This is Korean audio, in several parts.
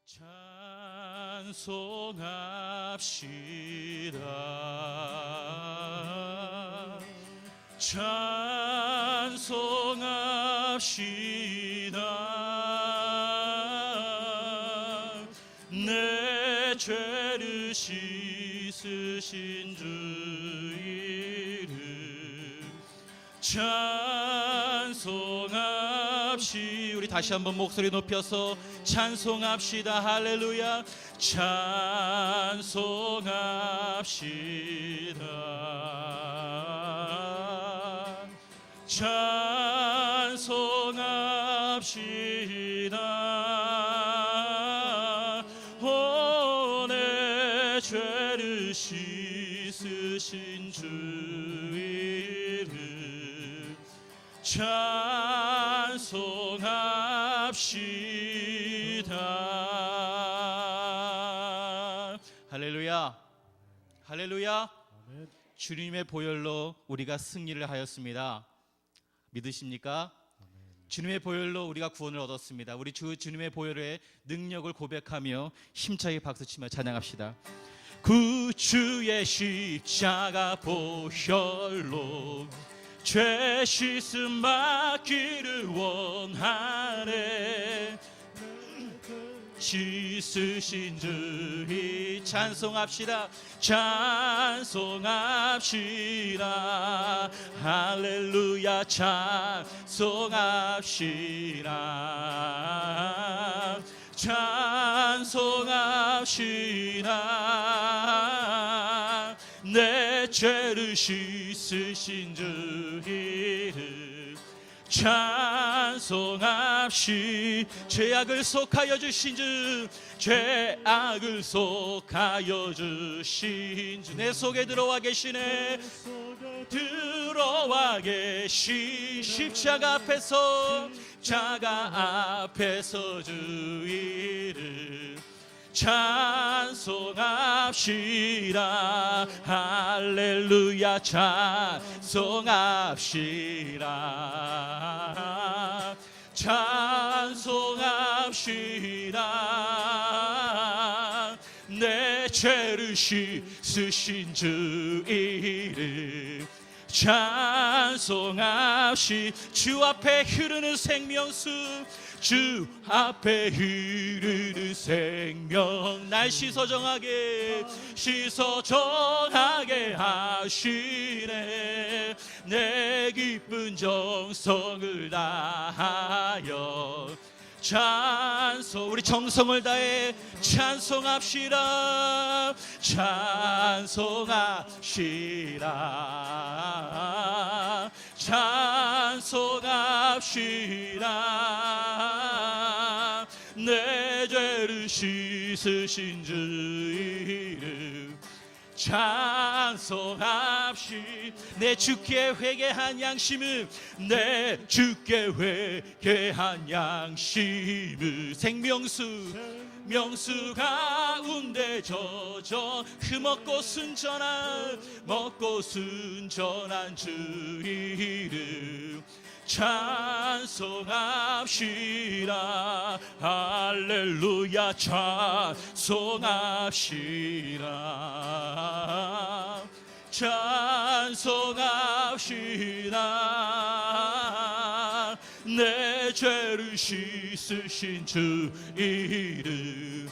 찬송합시다. 찬송합시다. 내 죄를 씻으신 주 이름 찬송합시다. 우리 다시 한번 목소리 높여서 찬송합시다. 할렐루야. 찬송합시다. 찬송합시다. 오, 내 죄를 씻으신 주 이름 찬송합시다. 할렐루야. 할렐루야. 아멘. 주님의 보혈로 우리가 승리를 하였습니다. 믿으십니까? 주님의 보혈로 우리가 구원을 얻었습니다. 우리 주님의 보혈의 능력을 고백하며 힘차게 박수치며 찬양합시다. 구주의 십자가 보혈로 죄 씻음 받기를 원하네. 씻으신 주이 찬송합시다. 찬송합시다. 할렐루야. 찬송합시다. 찬송합시다. 내 죄를 씻으신 주 이름 찬송합시. 죄악을 속하여 주신 주, 죄악을 속하여 주신 주, 내 속에 들어와 계시네. 들어와 계신 십자가 앞에서, 십자가 앞에서 주 이름 찬송합시다. 할렐루야. 찬송합시다. 찬송합시다. 내 죄를 씻으신 주 이름 찬송합시. 주 앞에 흐르는 생명수, 주 앞에 흐르는 생명, 날 씻어 정하게 하시네. 내 기쁜 정성을 다하여 우리 정성을 다해 찬송합시다. 찬송합시다. 찬송합시다. 내 죄를 씻으신 주 이름 찬송합시. 내 주께 회개한 양심을, 내 주께 회개한 양심을 생명수 가운데 젖어 흠없고 순전한 주 이름 찬송합시다. 할렐루야. 찬송합시다. 찬송합시다. 내 죄를 씻으신 주 이름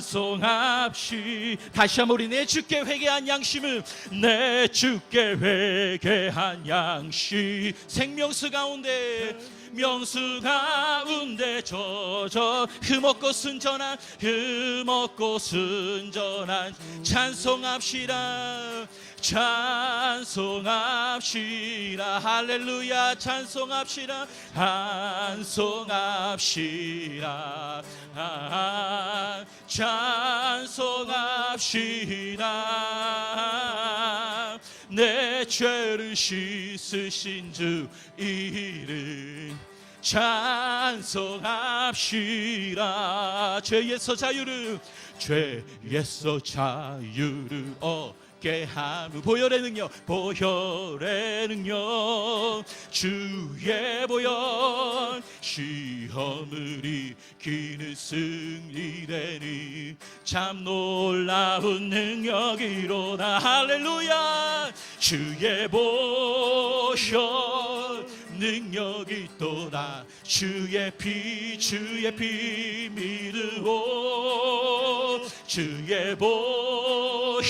찬송합시. 다시 한번 우리 내 주께 회개한 양심을, 내 주께 회개한 양심 생명수 가운데, 명수 가운데 젖어 흠없고 순전한 찬송합시다. 찬송합시다. 할렐루야. 찬송합시다. 찬송합시다. 찬송합시다. 내 죄를 씻으신 주 이름 찬송합시다. 죄에서 자유를 깨함. 보혈의 능력, 보혈의 능력, 주의 보혈, 시험을 이기는 승리되니 참 놀라운 능력이로다. 할렐루야. 주의 보혈 능력이 또다. 주의 피 믿으오. 주의 보혈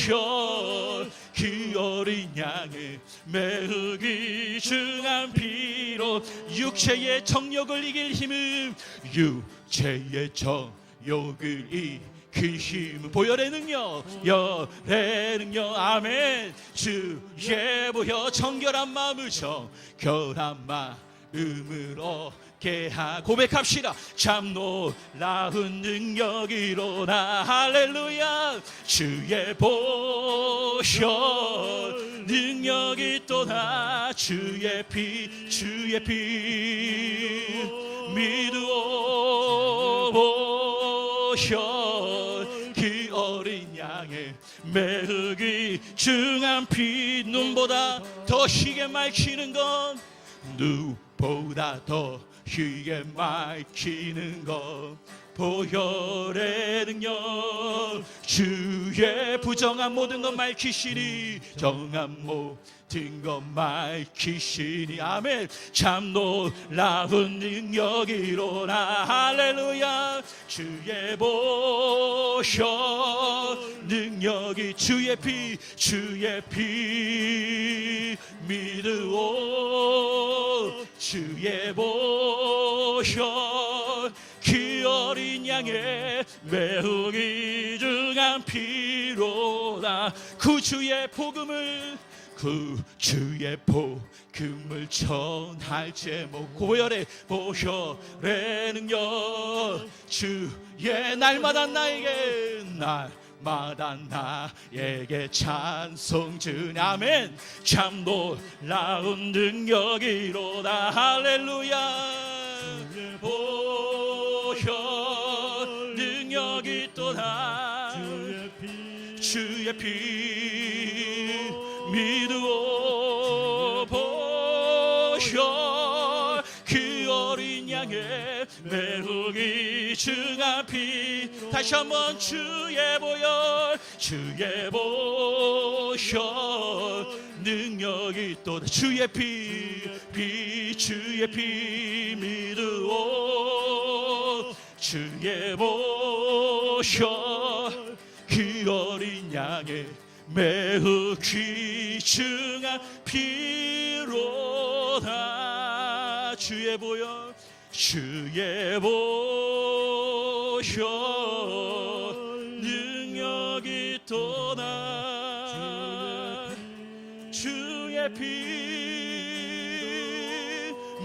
그 어린 양의 매우 귀중한 피로 육체의 정욕을 이길 힘은 육체의 정욕을 그 힘은 보혈의 능력, 열의 능력. 아멘. 주의 보혈 정결한 마음을 정결한 마음으로 고백합시다. 참 놀라운 능력이로다. 할렐루야. 주의 보혈 능력이 또다. 주의 피 믿으오. 보혈 그 어린 양의 매우 귀중한 피. 눈보다 더 희게 맑히는 건, 누보다 더 희게 맑히는 것, 보혈의 능력. 주의 부정한 모든 것 맑히시니, 정한 모든 것 맑히시니. 아멘. 참 놀라운 능력이로다. 할렐루야. 주의 보혈 능력이, 주의 피 믿으오. 주의 보혈 그 어린 양의 매우 귀중한 피로다. 구주의 복음을 전할 제목, 보혈의 능력. 주의 날마다 나에게 찬송 주니. 아멘. 참 놀라운 능력이로다. 할렐루야. 주의 보혈 능력이 또다. 주의 피 믿으오. 보혈 그 어린 양의 매우 귀중한 피. 다시 한번 주의 보혈 능력이 또다. 주의 피 믿으오. 주의 보혈 그 어린 양의 매우 귀중한 피로다. 주의 보혈 능력이 또다. 주의 피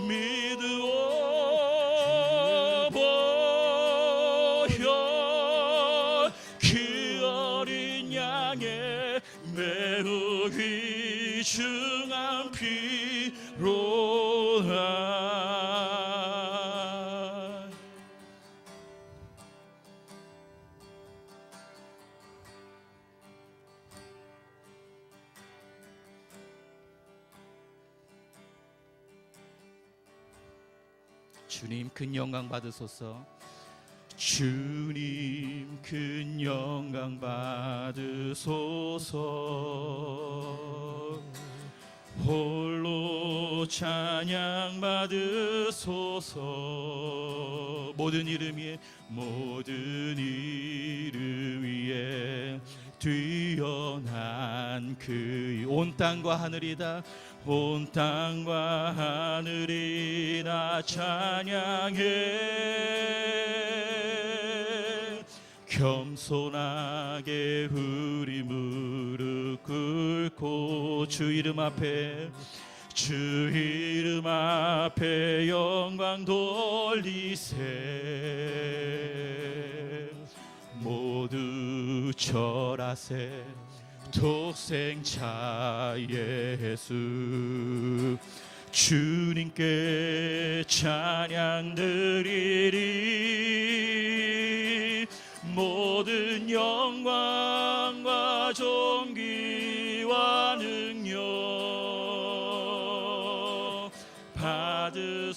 믿으오. 보혈 그 어린 양의 매우 귀중한 피로다. 주님 큰 영광 받으소서. 주님 큰 영광 받으소서. 홀로 찬양 받으소서. 모든 이름 위에 뛰어난 그 온 땅과 하늘이다. 온 땅과 하늘이다 찬양해. 겸손하게 우리 무릎 꿇고 주 이름 앞에 영광 돌리세. 모두 절하세. 독생자 예수 주님께 찬양 드리리. 모든 영광과 존귀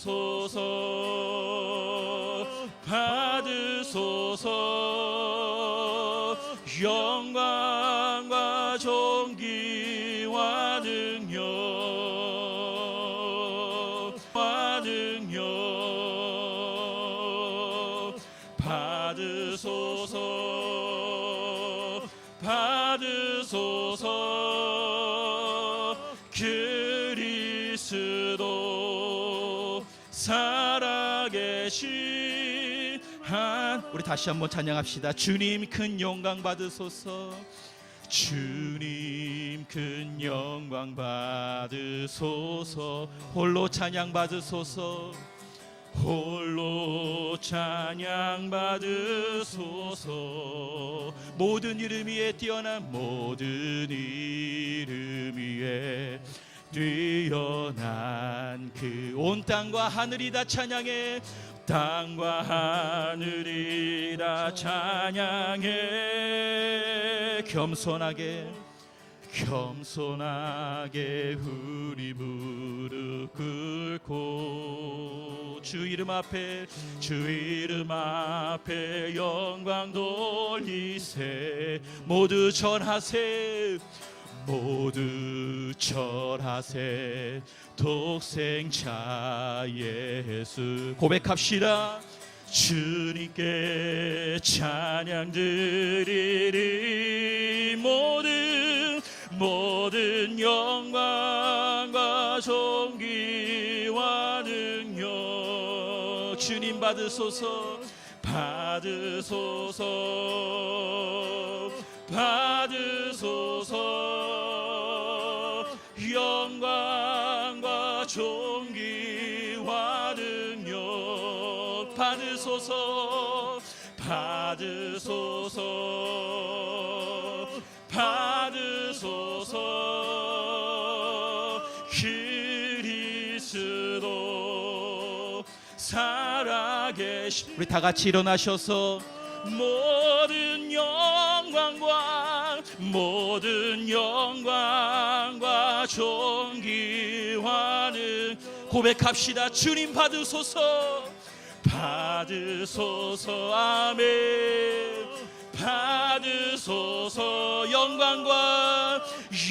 받으소서 받으소서 영광과 존귀와 능력 받으소서 받으소서 그리스도 살아계신 우리 다시 한번 찬양합시다. 주님 큰 영광 받으소서 주님 큰 영광 받으소서 홀로 찬양 받으소서 홀로 찬양 받으소서 모든 이름 위에 뛰어난 모든 이름 위에 뛰어난 그 온 땅과 하늘이 다 찬양해 땅과 하늘이 다 찬양해 겸손하게 우리 무릎 꿇고 주 이름 앞에 영광 돌리세 모두 절하세 독생자 예수 고백합시다. 주님께 찬양 드리리 모든 영광과 존귀와 능력 주님 받으소서 영광과 존귀와 능력 받으소서 그리스도 살아계신 우리 다 같이 일어나셔서 모든 영광과 존귀와는 고백합시다. 주님 받으소서 아멘 받으소서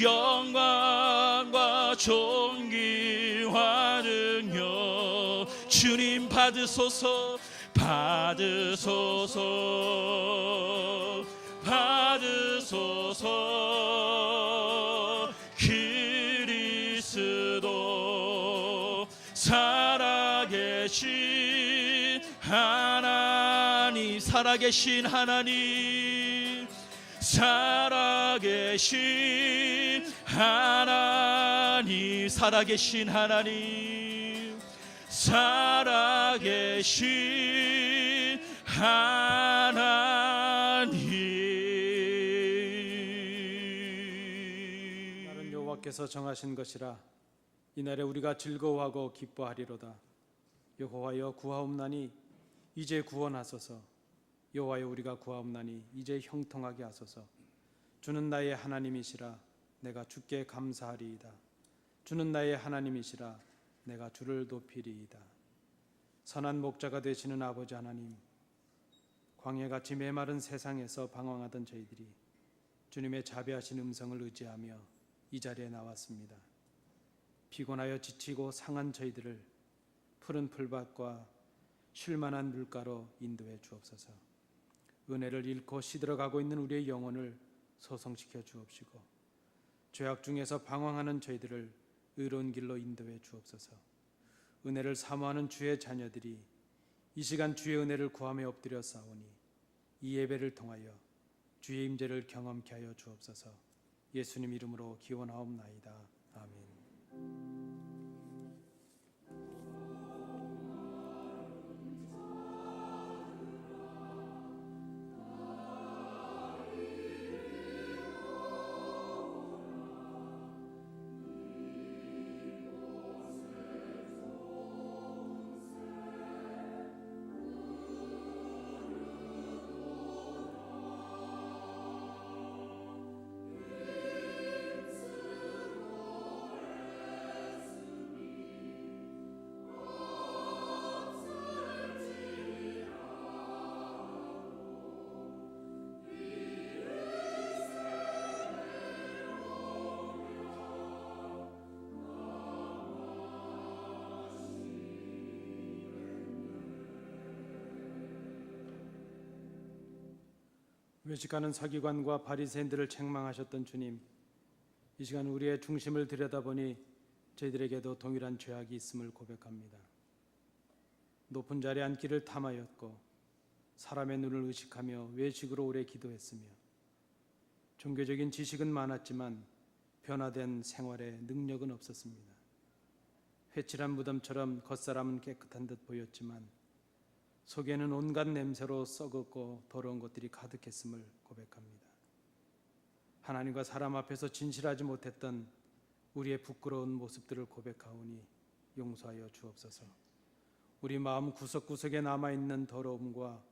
영광과 존귀와 능력 주님 받으소서 그리스도 살아계신 하나님 살아계신 하나님 살아계신 하나님 살아계신 하나님 나는 여호와께서 정하신 것이라 이날에 우리가 즐거워하고 기뻐하리로다. 여호와여 구하옵나니 이제 구원하소서. 여호와여 우리가 구하옵나니 이제 형통하게 하소서. 주는 나의 하나님이시라 내가 주께 감사하리이다. 주는 나의 하나님이시라 내가 주를 높이리이다. 선한 목자가 되시는 아버지 하나님, 광야같이 메마른 세상에서 방황하던 저희들이 주님의 자비하신 음성을 의지하며 이 자리에 나왔습니다. 피곤하여 지치고 상한 저희들을 푸른 풀밭과 쉴만한 물가로 인도해 주옵소서. 은혜를 잃고 시들어가고 있는 우리의 영혼을 소성시켜 주옵시고 죄악 중에서 방황하는 저희들을 의로운 길로 인도해 주옵소서. 은혜를 사모하는 주의 자녀들이 이 시간 주의 은혜를 구하며 엎드려 싸우니 이 예배를 통하여 주의 임재를 경험케 하여 주옵소서. 예수님 이름으로 기원하옵나이다. 아멘. 외식하는 서기관과 바리새인들을 책망하셨던 주님, 이 시간 우리의 중심을 들여다보니 저희들에게도 동일한 죄악이 있음을 고백합니다. 높은 자리에 앉기를 탐하였고 사람의 눈을 의식하며 외식으로 오래 기도했으며 종교적인 지식은 많았지만 변화된 생활에 능력은 없었습니다. 회칠한 무덤처럼 겉사람은 깨끗한 듯 보였지만 속에는 온갖 냄새로 썩었고 더러운 것들이 가득했음을 고백합니다. 하나님과 사람 앞에서 진실하지 못했던 우리의 부끄러운 모습들을 고백하오니 용서하여 주옵소서. 우리 마음 구석구석에 남아있는 더러움과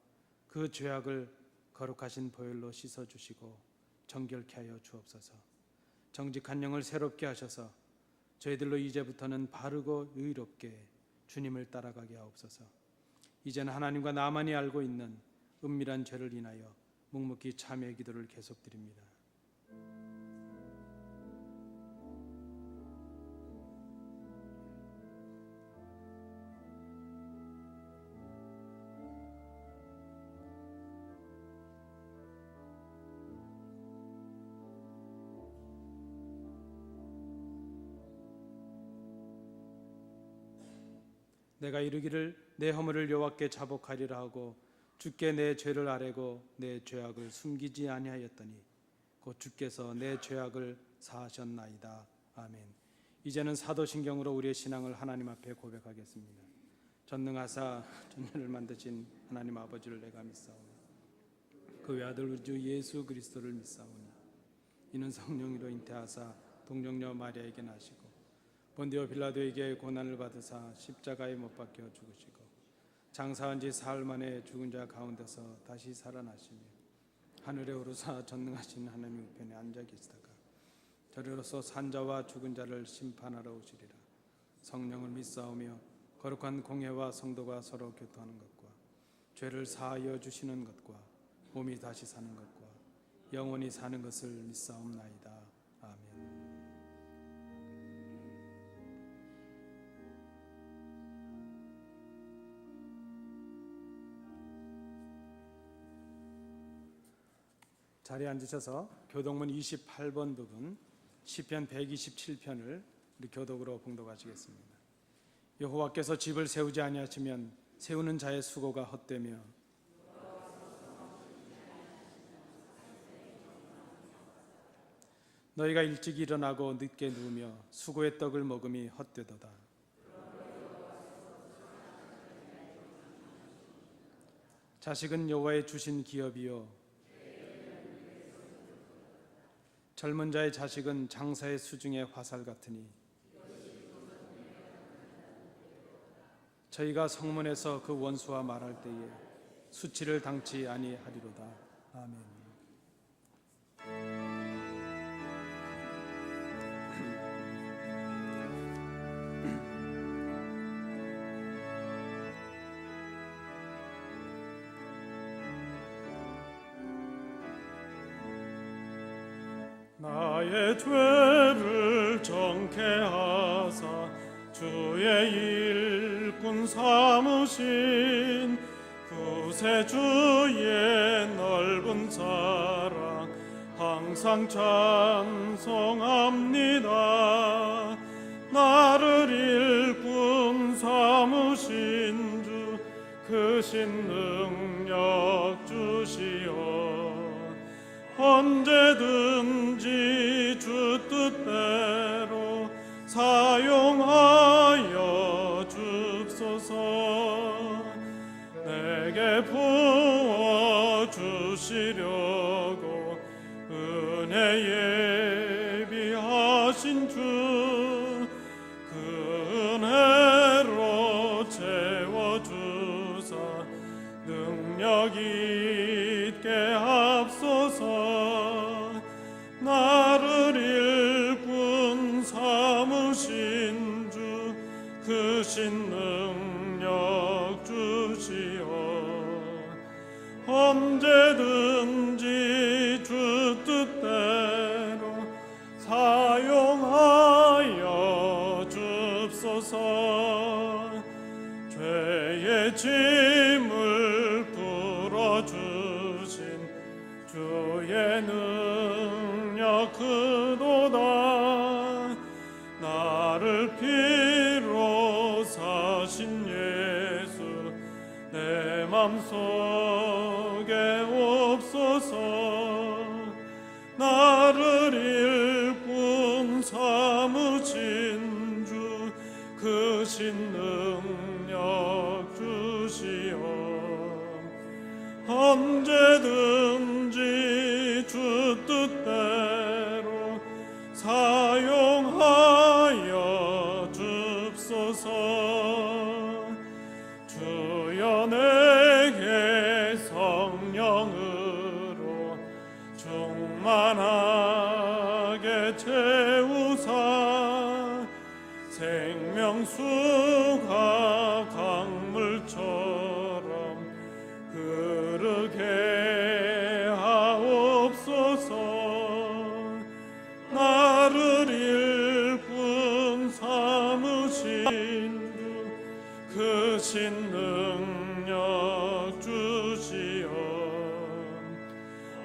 그 죄악을 거룩하신 보혈로 씻어주시고 정결케 하여 주옵소서. 정직한 영을 새롭게 하셔서 저희들로 이제부터는 바르고 의롭게 주님을 따라가게 하옵소서. 이제는 하나님과 나만이 알고 있는 은밀한 죄를 인하여 묵묵히 참회의 기도를 계속드립니다. 내가 이르기를 내 허물을 여호와께 자복하리라 하고 주께 내 죄를 아뢰고 내 죄악을 숨기지 아니하였더니 곧 주께서 내 죄악을 사하셨나이다. 아멘. 이제는 사도신경으로 우리의 신앙을 하나님 앞에 고백하겠습니다. 전능하사 천지를 만드신 하나님 아버지를 내가 믿사오니 그 외아들 우리 주 예수 그리스도를 믿사오니 이는 성령으로 잉태하사 동정녀 마리아에게 나시고 본디오 빌라도에게 고난을 받으사 십자가에 못 박혀 죽으시고 장사한 지 사흘 만에 죽은 자 가운데서 다시 살아나시며 하늘에 오르사 전능하신 하나님 우편에 앉아 계시다가 저리로서 산자와 죽은 자를 심판하러 오시리라. 성령을 믿사오며 거룩한 공회와 성도가 서로 교통하는 것과 죄를 사하여 주시는 것과 몸이 다시 사는 것과 영원히 사는 것을 믿사옵나이다. 아멘. 자리에 앉으셔서 교독문 28번 부분 시편 127편을 우리 교독으로 봉독하시겠습니다. 여호와께서 집을 세우지 아니하시면 세우는 자의 수고가 헛되며 너희가 일찍 일어나고 늦게 누우며 수고의 떡을 먹음이 헛되도다. 자식은 여호와의 주신 기업이요 젊은 자의 자식은 장사의 수중의 화살 같으니 저희가 성문에서 그 원수와 말할 때에 수치를 당치 아니하리로다. 아멘. 나의 죄를 정케 하사 주의 일꾼 삼으신 구세주의 넓은 사랑 항상 찬송합니다. 나를 일꾼 삼으신 주 크신 능력 주시오. 언제든지 주 뜻대로 사용하여 주소서. 내게 부어 주시려고 은혜 예비하신 주 그 은혜로 채워주사 능력 있게 합소서. 나를 일꾼 삼으신 주 크신 능력 주시오. 언제든지 주 뜻대로 사용하여 줍소서. 죄의 짐을 풀어주신 주 주의 능력 크도다. 나를 피로 사신 예수 내 맘속에 없소서. 나를 일꾼 삼으신 주 크신 능력 주시오. 언제든지 주 뜻대로 사용하여 줍소서. 주여 내게 성령으로 충만하게 채우사 생명수가 강물처럼 흐르게 하옵소서. 나를 일꾼 삼으신 주 크신 능력 주시오.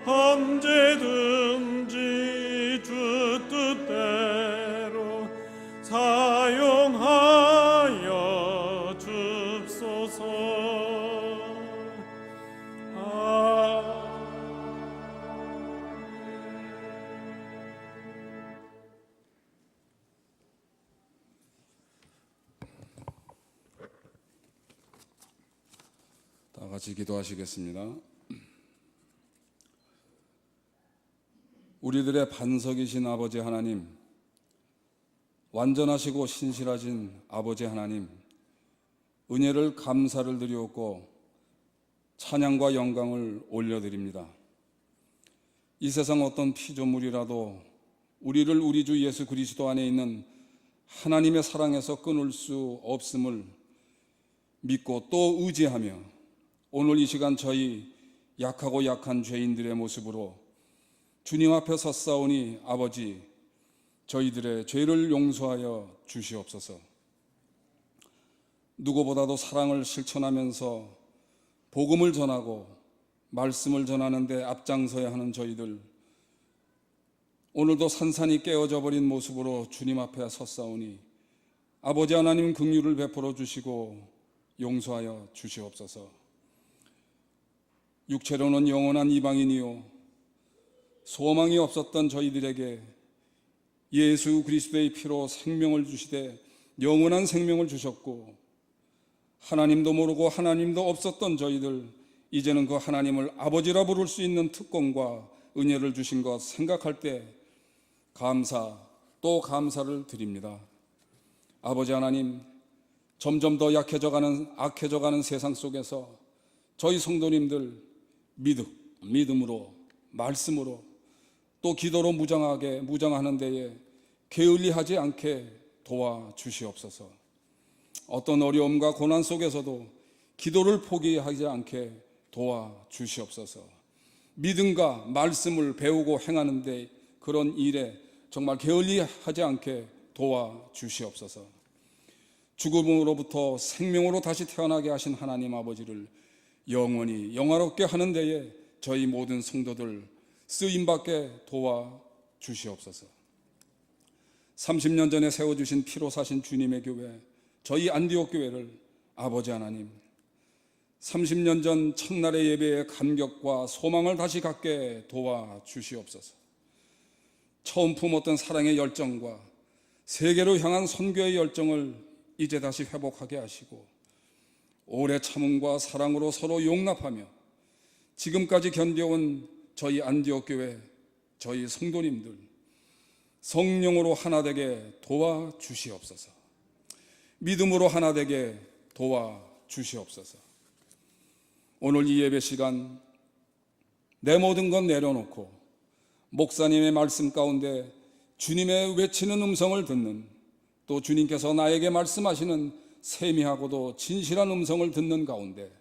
언제든지 주 뜻대로 사용하여 줍소서. 다 같이 기도하시겠습니다. 우리들의 반석이신 아버지 하나님, 완전하시고 신실하신 아버지 하나님, 은혜를 감사를 드리옵고 찬양과 영광을 올려드립니다. 이 세상 어떤 피조물이라도 우리를 우리 주 예수 그리스도 안에 있는 하나님의 사랑에서 끊을 수 없음을 믿고 또 의지하며 오늘 이 시간 저희 약하고 약한 죄인들의 모습으로 주님 앞에 섰사오니 아버지, 저희들의 죄를 용서하여 주시옵소서. 누구보다도 사랑을 실천하면서 복음을 전하고 말씀을 전하는데 앞장서야 하는 저희들, 오늘도 산산이 깨어져 버린 모습으로 주님 앞에 섰사오니 아버지 하나님 긍휼을 베풀어 주시고 용서하여 주시옵소서. 육체로는 영원한 이방인이요 소망이 없었던 저희들에게 예수 그리스도의 피로 생명을 주시되 영원한 생명을 주셨고, 하나님도 모르고 하나님도 없었던 저희들, 이제는 그 하나님을 아버지라 부를 수 있는 특권과 은혜를 주신 것 생각할 때 감사 또 감사를 드립니다. 아버지 하나님, 점점 더 악해져가는 세상 속에서 저희 성도님들 믿음으로, 말씀으로, 또 기도로 무장하는 데에 게을리하지 않게 도와주시옵소서. 어떤 어려움과 고난 속에서도 기도를 포기하지 않게 도와주시옵소서. 믿음과 말씀을 배우고 행하는데 그런 일에 정말 게을리하지 않게 도와주시옵소서. 죽음으로부터 생명으로 다시 태어나게 하신 하나님 아버지를 영원히 영화롭게 하는 데에 저희 모든 성도들 쓰임받게 도와주시옵소서. 30년 전에 세워주신 피로 사신 주님의 교회, 저희 안디옥 교회를 아버지 하나님, 30년 전 첫날의 예배의 감격과 소망을 다시 갖게 도와주시옵소서. 처음 품었던 사랑의 열정과 세계로 향한 선교의 열정을 이제 다시 회복하게 하시고, 오래 참음과 사랑으로 서로 용납하며 지금까지 견뎌온 저희 안디옥 교회, 저희 성도님들 성령으로 하나 되게 도와주시옵소서. 믿음으로 하나 되게 도와주시옵소서. 오늘 이 예배 시간 내 모든 건 내려놓고 목사님의 말씀 가운데 주님의 외치는 음성을 듣는, 또 주님께서 나에게 말씀하시는 세미하고도 진실한 음성을 듣는 가운데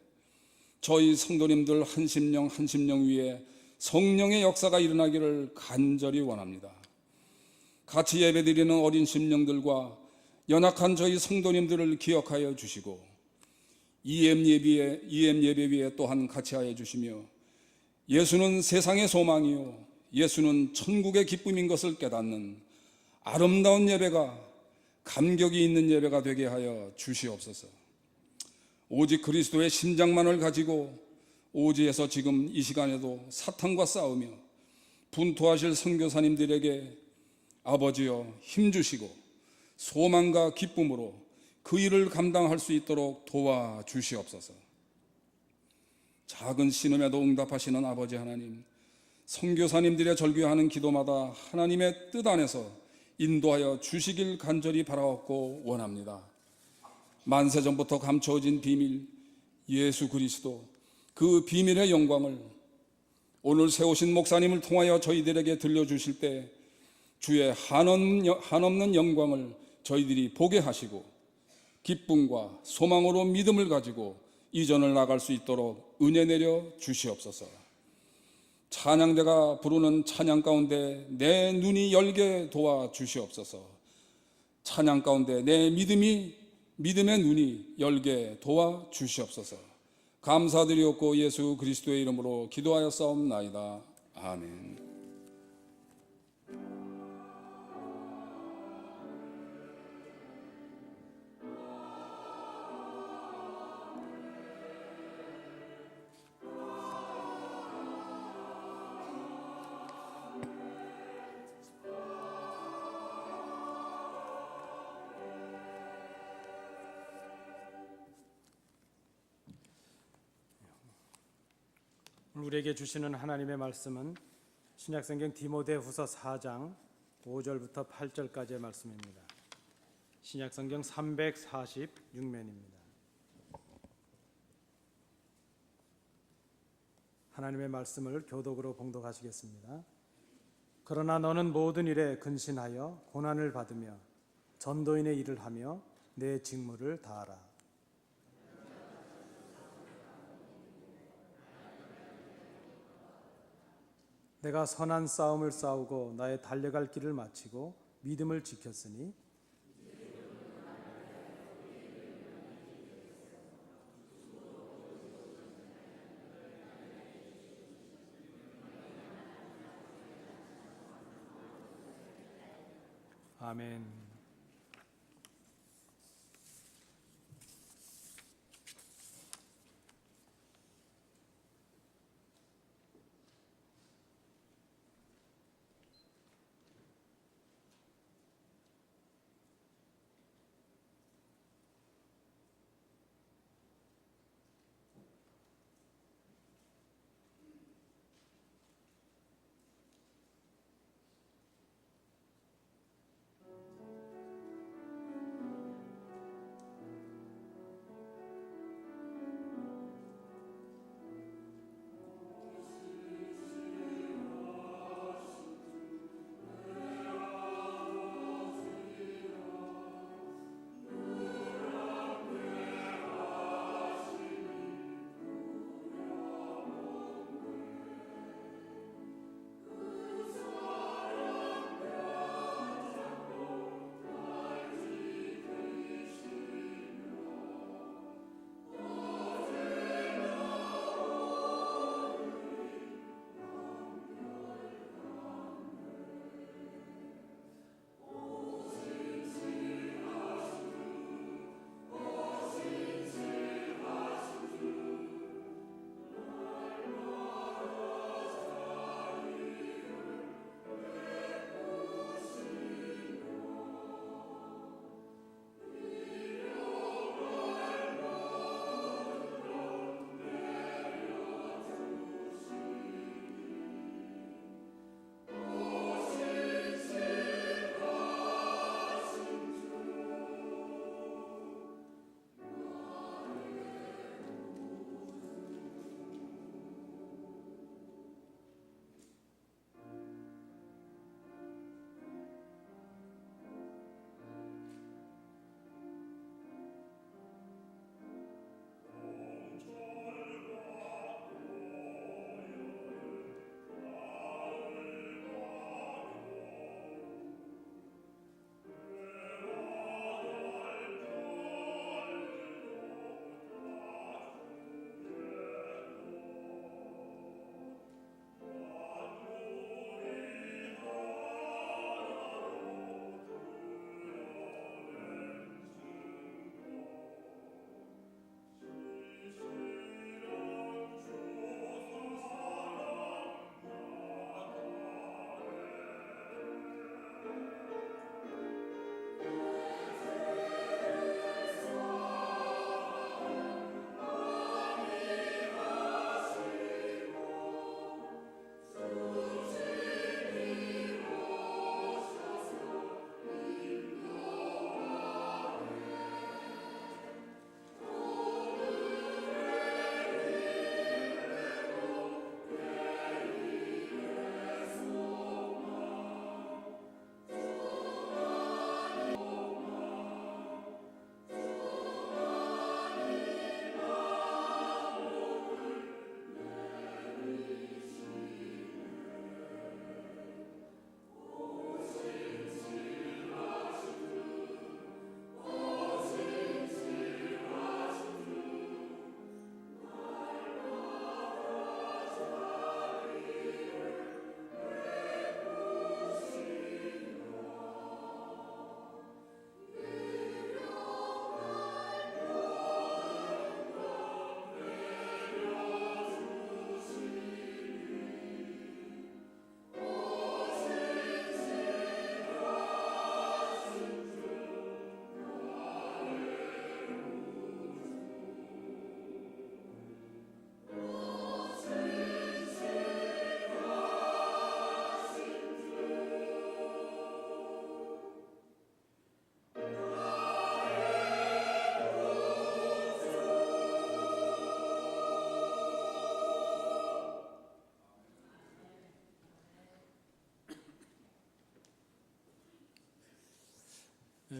저희 성도님들 한 심령 위에 성령의 역사가 일어나기를 간절히 원합니다. 같이 예배드리는 어린 심령들과 연약한 저희 성도님들을 기억하여 주시고 EM 예배 위에 또한 같이 하여 주시며 예수는 세상의 소망이요 예수는 천국의 기쁨인 것을 깨닫는 아름다운 예배가, 감격이 있는 예배가 되게 하여 주시옵소서. 오직 그리스도의 심장만을 가지고 오지에서 지금 이 시간에도 사탄과 싸우며 분투하실 선교사님들에게 아버지여 힘주시고 소망과 기쁨으로 그 일을 감당할 수 있도록 도와주시옵소서. 작은 신음에도 응답하시는 아버지 하나님, 선교사님들의 절규하는 기도마다 하나님의 뜻 안에서 인도하여 주시길 간절히 바라옵고 원합니다. 만세전부터 감춰진 비밀 예수 그리스도, 그 비밀의 영광을 오늘 세우신 목사님을 통하여 저희들에게 들려주실 때 주의 한없는 영광을 저희들이 보게 하시고 기쁨과 소망으로 믿음을 가지고 이전을 나갈 수 있도록 은혜 내려 주시옵소서. 찬양대가 부르는 찬양 가운데 내 눈이 열게 도와 주시옵소서. 찬양 가운데 내 믿음의 눈이 열게 도와 주시옵소서. 감사드리옵고 예수 그리스도의 이름으로 기도하여 싸움나이다. 아멘. 우리에게 주시는 하나님의 말씀은 신약성경 디모데후서 4장 5절부터 8절까지의 말씀입니다. 신약성경 346면입니다. 하나님의 말씀을 교독으로 봉독하시겠습니다. 그러나 너는 모든 일에 근신하여 고난을 받으며 전도인의 일을 하며 내 직무를 다하라. 내가 선한 싸움을 싸우고 나의 달려갈 길을 마치고 믿음을 지켰으니 아멘.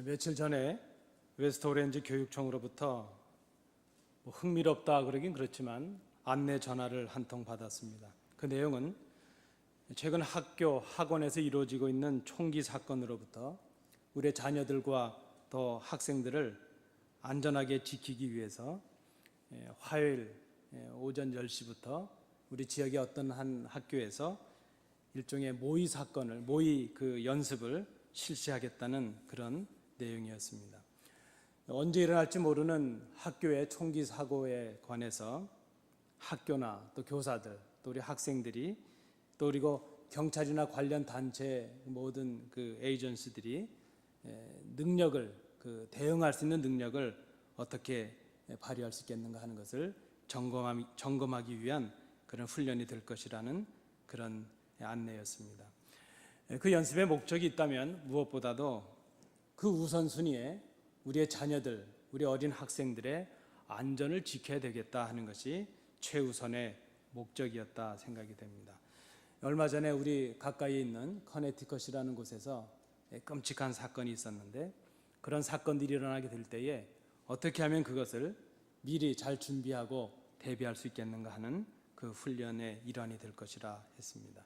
며칠 전에 웨스트 오렌지 교육청으로부터 흥미롭다 그러긴 그렇지만 안내 전화를 한 통 받았습니다. 그 내용은 최근 학교, 학원에서 이루어지고 있는 총기 사건으로부터 우리의 자녀들과 또 학생들을 안전하게 지키기 위해서 화요일 오전 10시부터 우리 지역의 어떤 한 학교에서 일종의 모의 그 연습을 실시하겠다는 그런 내용이었습니다. 언제 일어날지 모르는 학교의 총기 사고에 관해서 학교나 또 교사들, 또 우리 학생들이, 또 그리고 경찰이나 관련 단체 모든 그 에이전시들이 능력을 대응할 수 있는 능력을 어떻게 발휘할 수 있겠는가 하는 것을 점검하기 위한 그런 훈련이 될 것이라는 그런 안내였습니다. 그 연습의 목적이 있다면 무엇보다도 그 우선순위에 우리의 자녀들, 우리 어린 학생들의 안전을 지켜야 되겠다 하는 것이 최우선의 목적이었다 생각이 됩니다. 얼마 전에 우리 가까이에 있는 커네티컷이라는 곳에서 끔찍한 사건이 있었는데, 그런 사건들이 일어나게 될 때에 어떻게 하면 그것을 미리 잘 준비하고 대비할 수 있겠는가 하는 그 훈련의 일환이 될 것이라 했습니다.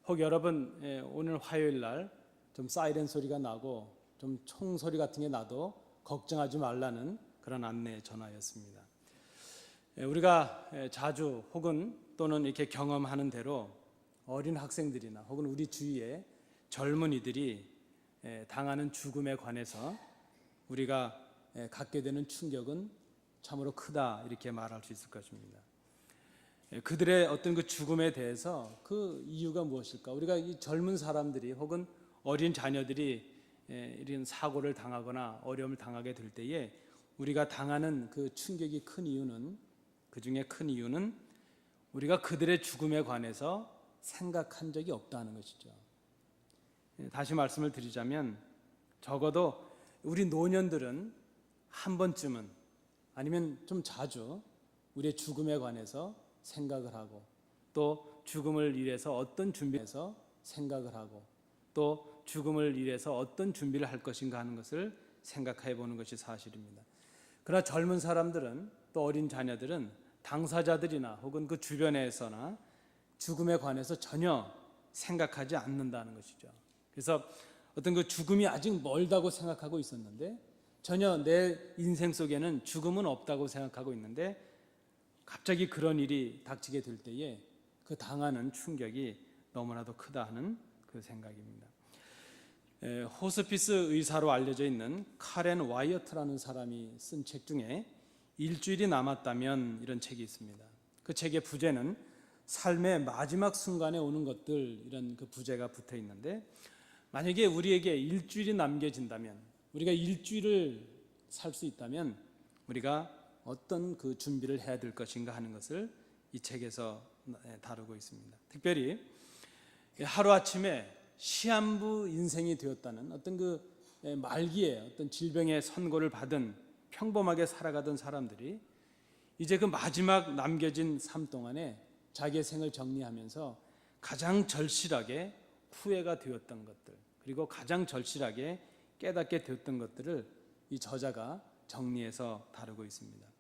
혹 여러분 오늘 화요일 날 좀 사이렌 소리가 나고 좀 총 소리 같은 게 나도 걱정하지 말라는 그런 안내 전화였습니다. 우리가 자주 혹은 또는 이렇게 경험하는 대로 어린 학생들이나 혹은 우리 주위의 젊은이들이 당하는 죽음에 관해서 우리가 갖게 되는 충격은 참으로 크다 이렇게 말할 수 있을 것입니다. 그들의 어떤 그 죽음에 대해서 그 이유가 무엇일까? 우리가 이 젊은 사람들이 혹은 어린 자녀들이 이런 사고를 당하거나 어려움을 당하게 될 때에 우리가 당하는 그 충격이 큰 이유는, 그 중에 큰 이유는 우리가 그들의 죽음에 관해서 생각한 적이 없다는 것이죠. 다시 말씀을 드리자면 적어도 우리 노년들은 한 번쯤은 아니면 좀 자주 우리의 죽음에 관해서 생각을 하고, 또 죽음을 위해서 어떤 준비해서 생각을 하고, 또 죽음을 위해서 어떤 준비를 할 것인가 하는 것을 생각해 보는 것이 사실입니다. 그러나 젊은 사람들은, 또 어린 자녀들은 당사자들이나 혹은 그 주변에서나 죽음에 관해서 전혀 생각하지 않는다는 것이죠. 그래서 어떤 그 죽음이 아직 멀다고 생각하고 있었는데, 전혀 내 인생 속에는 죽음은 없다고 생각하고 있는데, 갑자기 그런 일이 닥치게 될 때에 그 당하는 충격이 너무나도 크다 하는 그 생각입니다. 호스피스 의사로 알려져 있는 카렌 와이어트라는 사람이 쓴 책 중에 일주일이 남았다면 이런 책이 있습니다. 그 책의 부제는 삶의 마지막 순간에 오는 것들, 이런 그 부제가 붙어 있는데, 만약에 우리에게 일주일이 남겨진다면, 우리가 일주일을 살 수 있다면 우리가 어떤 그 준비를 해야 될 것인가 하는 것을 이 책에서 다루고 있습니다. 특별히 하루아침에 시한부 인생이 되었다는 어떤 그 말기에 어떤 질병의 선고를 받은 평범하게 살아가던 사람들이 이제 그 마지막 남겨진 삶 동안에 자기의 생을 정리하면서 가장 절실하게 후회가 되었던 것들, 그리고 가장 절실하게 깨닫게 되었던 것들을 이 저자가 정리해서 다루고 있습니다.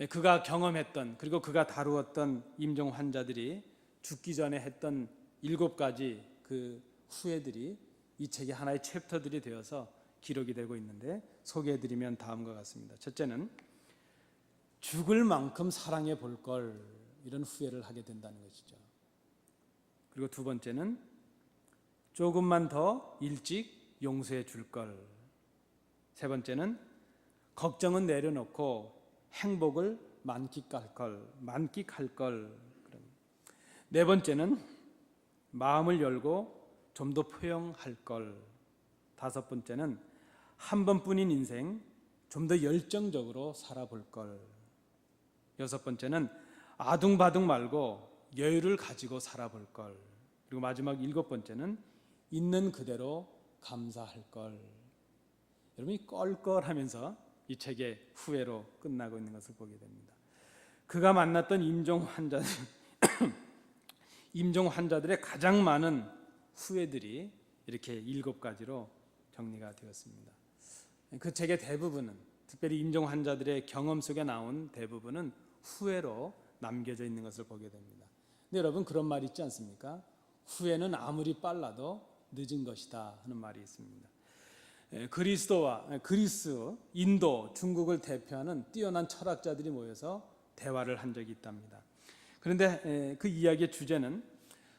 그가 경험했던, 그리고 그가 다루었던 임종 환자들이 죽기 전에 했던 7가지 그 후회들이 이 책의 하나의 챕터들이 되어서 기록이 되고 있는데, 소개해드리면 다음과 같습니다. 첫째는 죽을 만큼 사랑해 볼 걸, 이런 후회를 하게 된다는 것이죠. 그리고 두 번째는 조금만 더 일찍 용서해 줄 걸. 세 번째는 걱정은 내려놓고 행복을 만끽할 걸. 네 번째는 마음을 열고 좀 더 포용할 걸. 다섯 번째는 한 번뿐인 인생 좀 더 열정적으로 살아볼 걸. 여섯 번째는 아둥바둥 말고 여유를 가지고 살아볼 걸. 그리고 마지막 7번째는 있는 그대로 감사할 걸. 여러분이 껄껄하면서 이 책의 후회로 끝나고 있는 것을 보게 됩니다. 그가 만났던 임종 환자들의 가장 많은 후회들이 이렇게 7가지로 정리가 되었습니다. 그 책의 대부분은, 특별히 임종 환자들의 경험 속에 나온 대부분은 후회로 남겨져 있는 것을 보게 됩니다. 근데 여러분, 그런 말이 있지 않습니까? 후회는 아무리 빨라도 늦은 것이다 하는 말이 있습니다. 그리스, 인도, 중국을 대표하는 뛰어난 철학자들이 모여서 대화를 한 적이 있답니다. 그런데 그 이야기의 주제는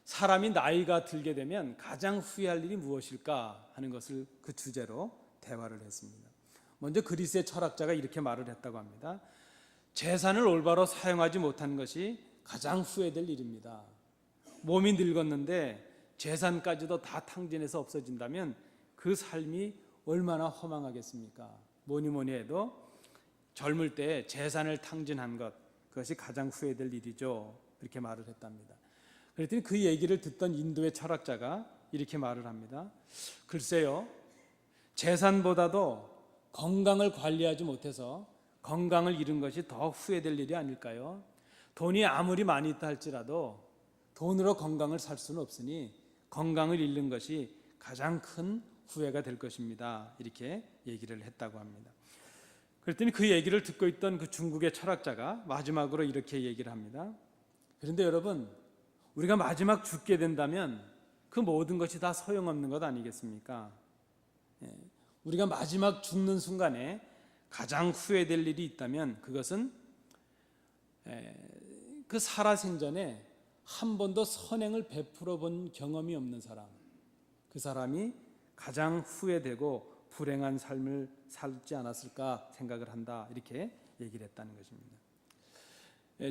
사람이 나이가 들게 되면 가장 후회할 일이 무엇일까 하는 것을 그 주제로 대화를 했습니다. 먼저 그리스의 철학자가 이렇게 말을 했다고 합니다. 재산을 올바로 사용하지 못한 것이 가장 후회될 일입니다. 몸이 늙었는데 재산까지도 다 탕진해서 없어진다면 그 삶이 얼마나 허망하겠습니까? 뭐니 해도 젊을 때 재산을 탕진한 것, 그것이 가장 후회될 일이죠. 이렇게 말을 했답니다. 그랬더니 그 얘기를 듣던 인도의 철학자가 이렇게 말을 합니다. 글쎄요, 재산보다도 건강을 관리하지 못해서 건강을 잃은 것이 더 후회될 일이 아닐까요? 돈이 아무리 많이 있다 할지라도 돈으로 건강을 살 수는 없으니 건강을 잃는 것이 가장 큰 후회가 될 것입니다. 이렇게 얘기를 했다고 합니다. 그랬더니 그 얘기를 듣고 있던 그 중국의 철학자가 마지막으로 이렇게 얘기를 합니다. 그런데 여러분, 우리가 마지막 죽게 된다면 그 모든 것이 다 소용없는 것 아니겠습니까? 우리가 마지막 죽는 순간에 가장 후회될 일이 있다면 그것은 그 살아생전에 한 번도 선행을 베풀어 본 경험이 없는 사람, 그 사람이 가장 후회되고 불행한 삶을 살지 않았을까 생각을 한다, 이렇게 얘기를 했다는 것입니다.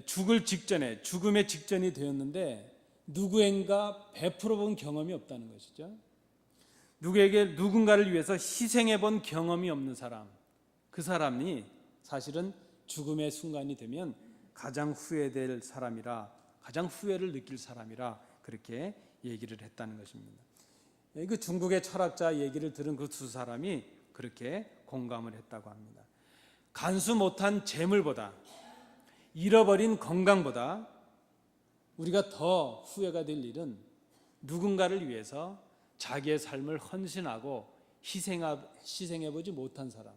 죽을 직전에, 죽음의 직전이 되었는데 누구인가 베풀어 본 경험이 없다는 것이죠. 누군가를 위해서 희생해 본 경험이 없는 사람, 그 사람이 사실은 죽음의 순간이 되면 가장 후회될 사람이라, 가장 후회를 느낄 사람이라 그렇게 얘기를 했다는 것입니다. 그 중국의 철학자 얘기를 들은 그 두 사람이 그렇게 공감을 했다고 합니다. 간수 못한 재물보다, 잃어버린 건강보다 우리가 더 후회가 될 일은 누군가를 위해서 자기의 삶을 헌신하고 희생해보지 못한 사람,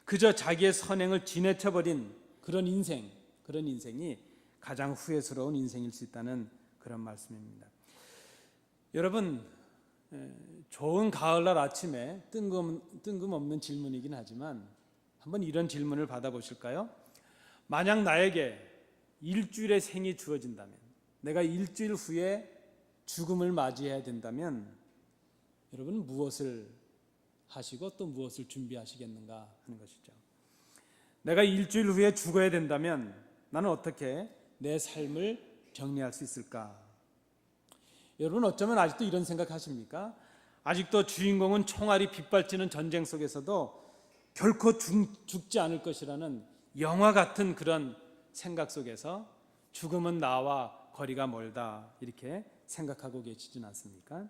그저 자기의 선행을 지내쳐버린 그런 인생이 가장 후회스러운 인생일 수 있다는 그런 말씀입니다. 여러분, 좋은 가을날 아침에 뜬금없는 질문이긴 하지만 한번 이런 질문을 받아보실까요? 만약 나에게 일주일의 생이 주어진다면, 내가 일주일 후에 죽음을 맞이해야 된다면 여러분 무엇을 하시고 또 무엇을 준비하시겠는가 하는 것이죠. 내가 일주일 후에 죽어야 된다면 나는 어떻게 내 삶을 정리할 수 있을까? 여러분, 어쩌면 아직도 이런 생각하십니까? 아직도 주인공은 총알이 빗발치는 전쟁 속에서도 결코 죽지 않을 것이라는 영화 같은 그런 생각 속에서 죽음은 나와 거리가 멀다, 이렇게 생각하고 계시진 않습니까?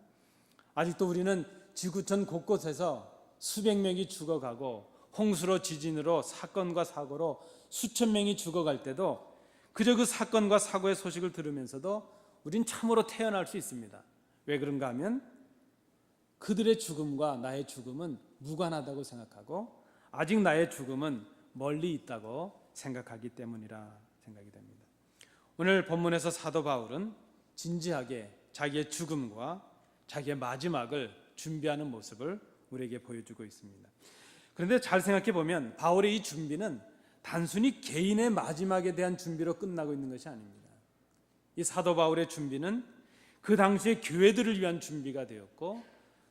아직도 우리는 지구촌 곳곳에서 수백 명이 죽어가고 홍수로, 지진으로, 사건과 사고로 수천 명이 죽어갈 때도 그저 그 사건과 사고의 소식을 들으면서도 우린 참으로 태어날 수 있습니다. 왜 그런가 하면 그들의 죽음과 나의 죽음은 무관하다고 생각하고 아직 나의 죽음은 멀리 있다고 생각하기 때문이라 생각이 됩니다. 오늘 본문에서 사도 바울은 진지하게 자기의 죽음과 자기의 마지막을 준비하는 모습을 우리에게 보여주고 있습니다. 그런데 잘 생각해 보면 바울의 이 준비는 단순히 개인의 마지막에 대한 준비로 끝나고 있는 것이 아닙니다. 이 사도 바울의 준비는 그 당시의 교회들을 위한 준비가 되었고,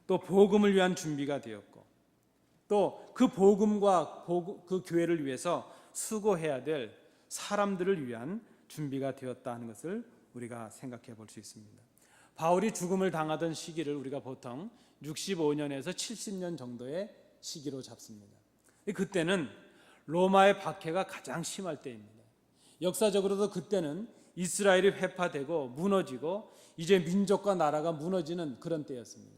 또 복음을 위한 준비가 되었고, 또 그 복음과 그 교회를 위해서 수고해야 될 사람들을 위한 준비가 되었다 하는 것을 우리가 생각해 볼 수 있습니다. 바울이 죽음을 당하던 시기를 우리가 보통 65년에서 70년 정도의 시기로 잡습니다. 그때는 로마의 박해가 가장 심할 때입니다. 역사적으로도 그때는 이스라엘이 회파되고 무너지고 이제 민족과 나라가 무너지는 그런 때였습니다.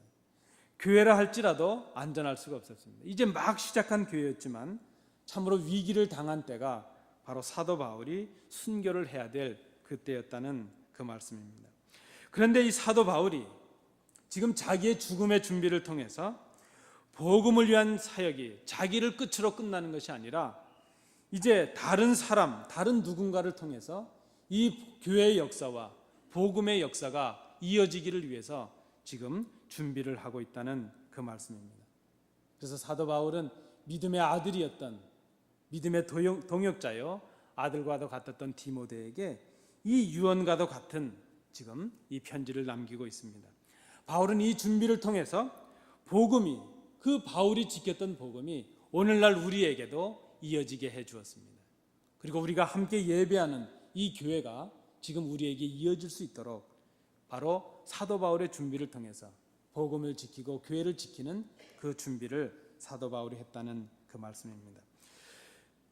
교회라 할지라도 안전할 수가 없었습니다. 이제 막 시작한 교회였지만 참으로 위기를 당한 때가 바로 사도 바울이 순교를 해야 될 그때였다는 그 말씀입니다. 그런데 이 사도 바울이 지금 자기의 죽음의 준비를 통해서 복음을 위한 사역이 자기를 끝으로 끝나는 것이 아니라 이제 다른 사람, 다른 누군가를 통해서 이 교회의 역사와 복음의 역사가 이어지기를 위해서 지금 준비를 하고 있다는 그 말씀입니다. 그래서 사도 바울은 믿음의 아들이었던, 믿음의 동역자요 아들과도 같았던 디모데에게 이 유언과도 같은 지금 이 편지를 남기고 있습니다. 바울은 이 준비를 통해서 복음이, 그 바울이 지켰던 복음이 오늘날 우리에게도 이어지게 해 주었습니다. 그리고 우리가 함께 예배하는 이 교회가 지금 우리에게 이어질 수 있도록 바로 사도 바울의 준비를 통해서 복음을 지키고 교회를 지키는 그 준비를 사도 바울이 했다는 그 말씀입니다.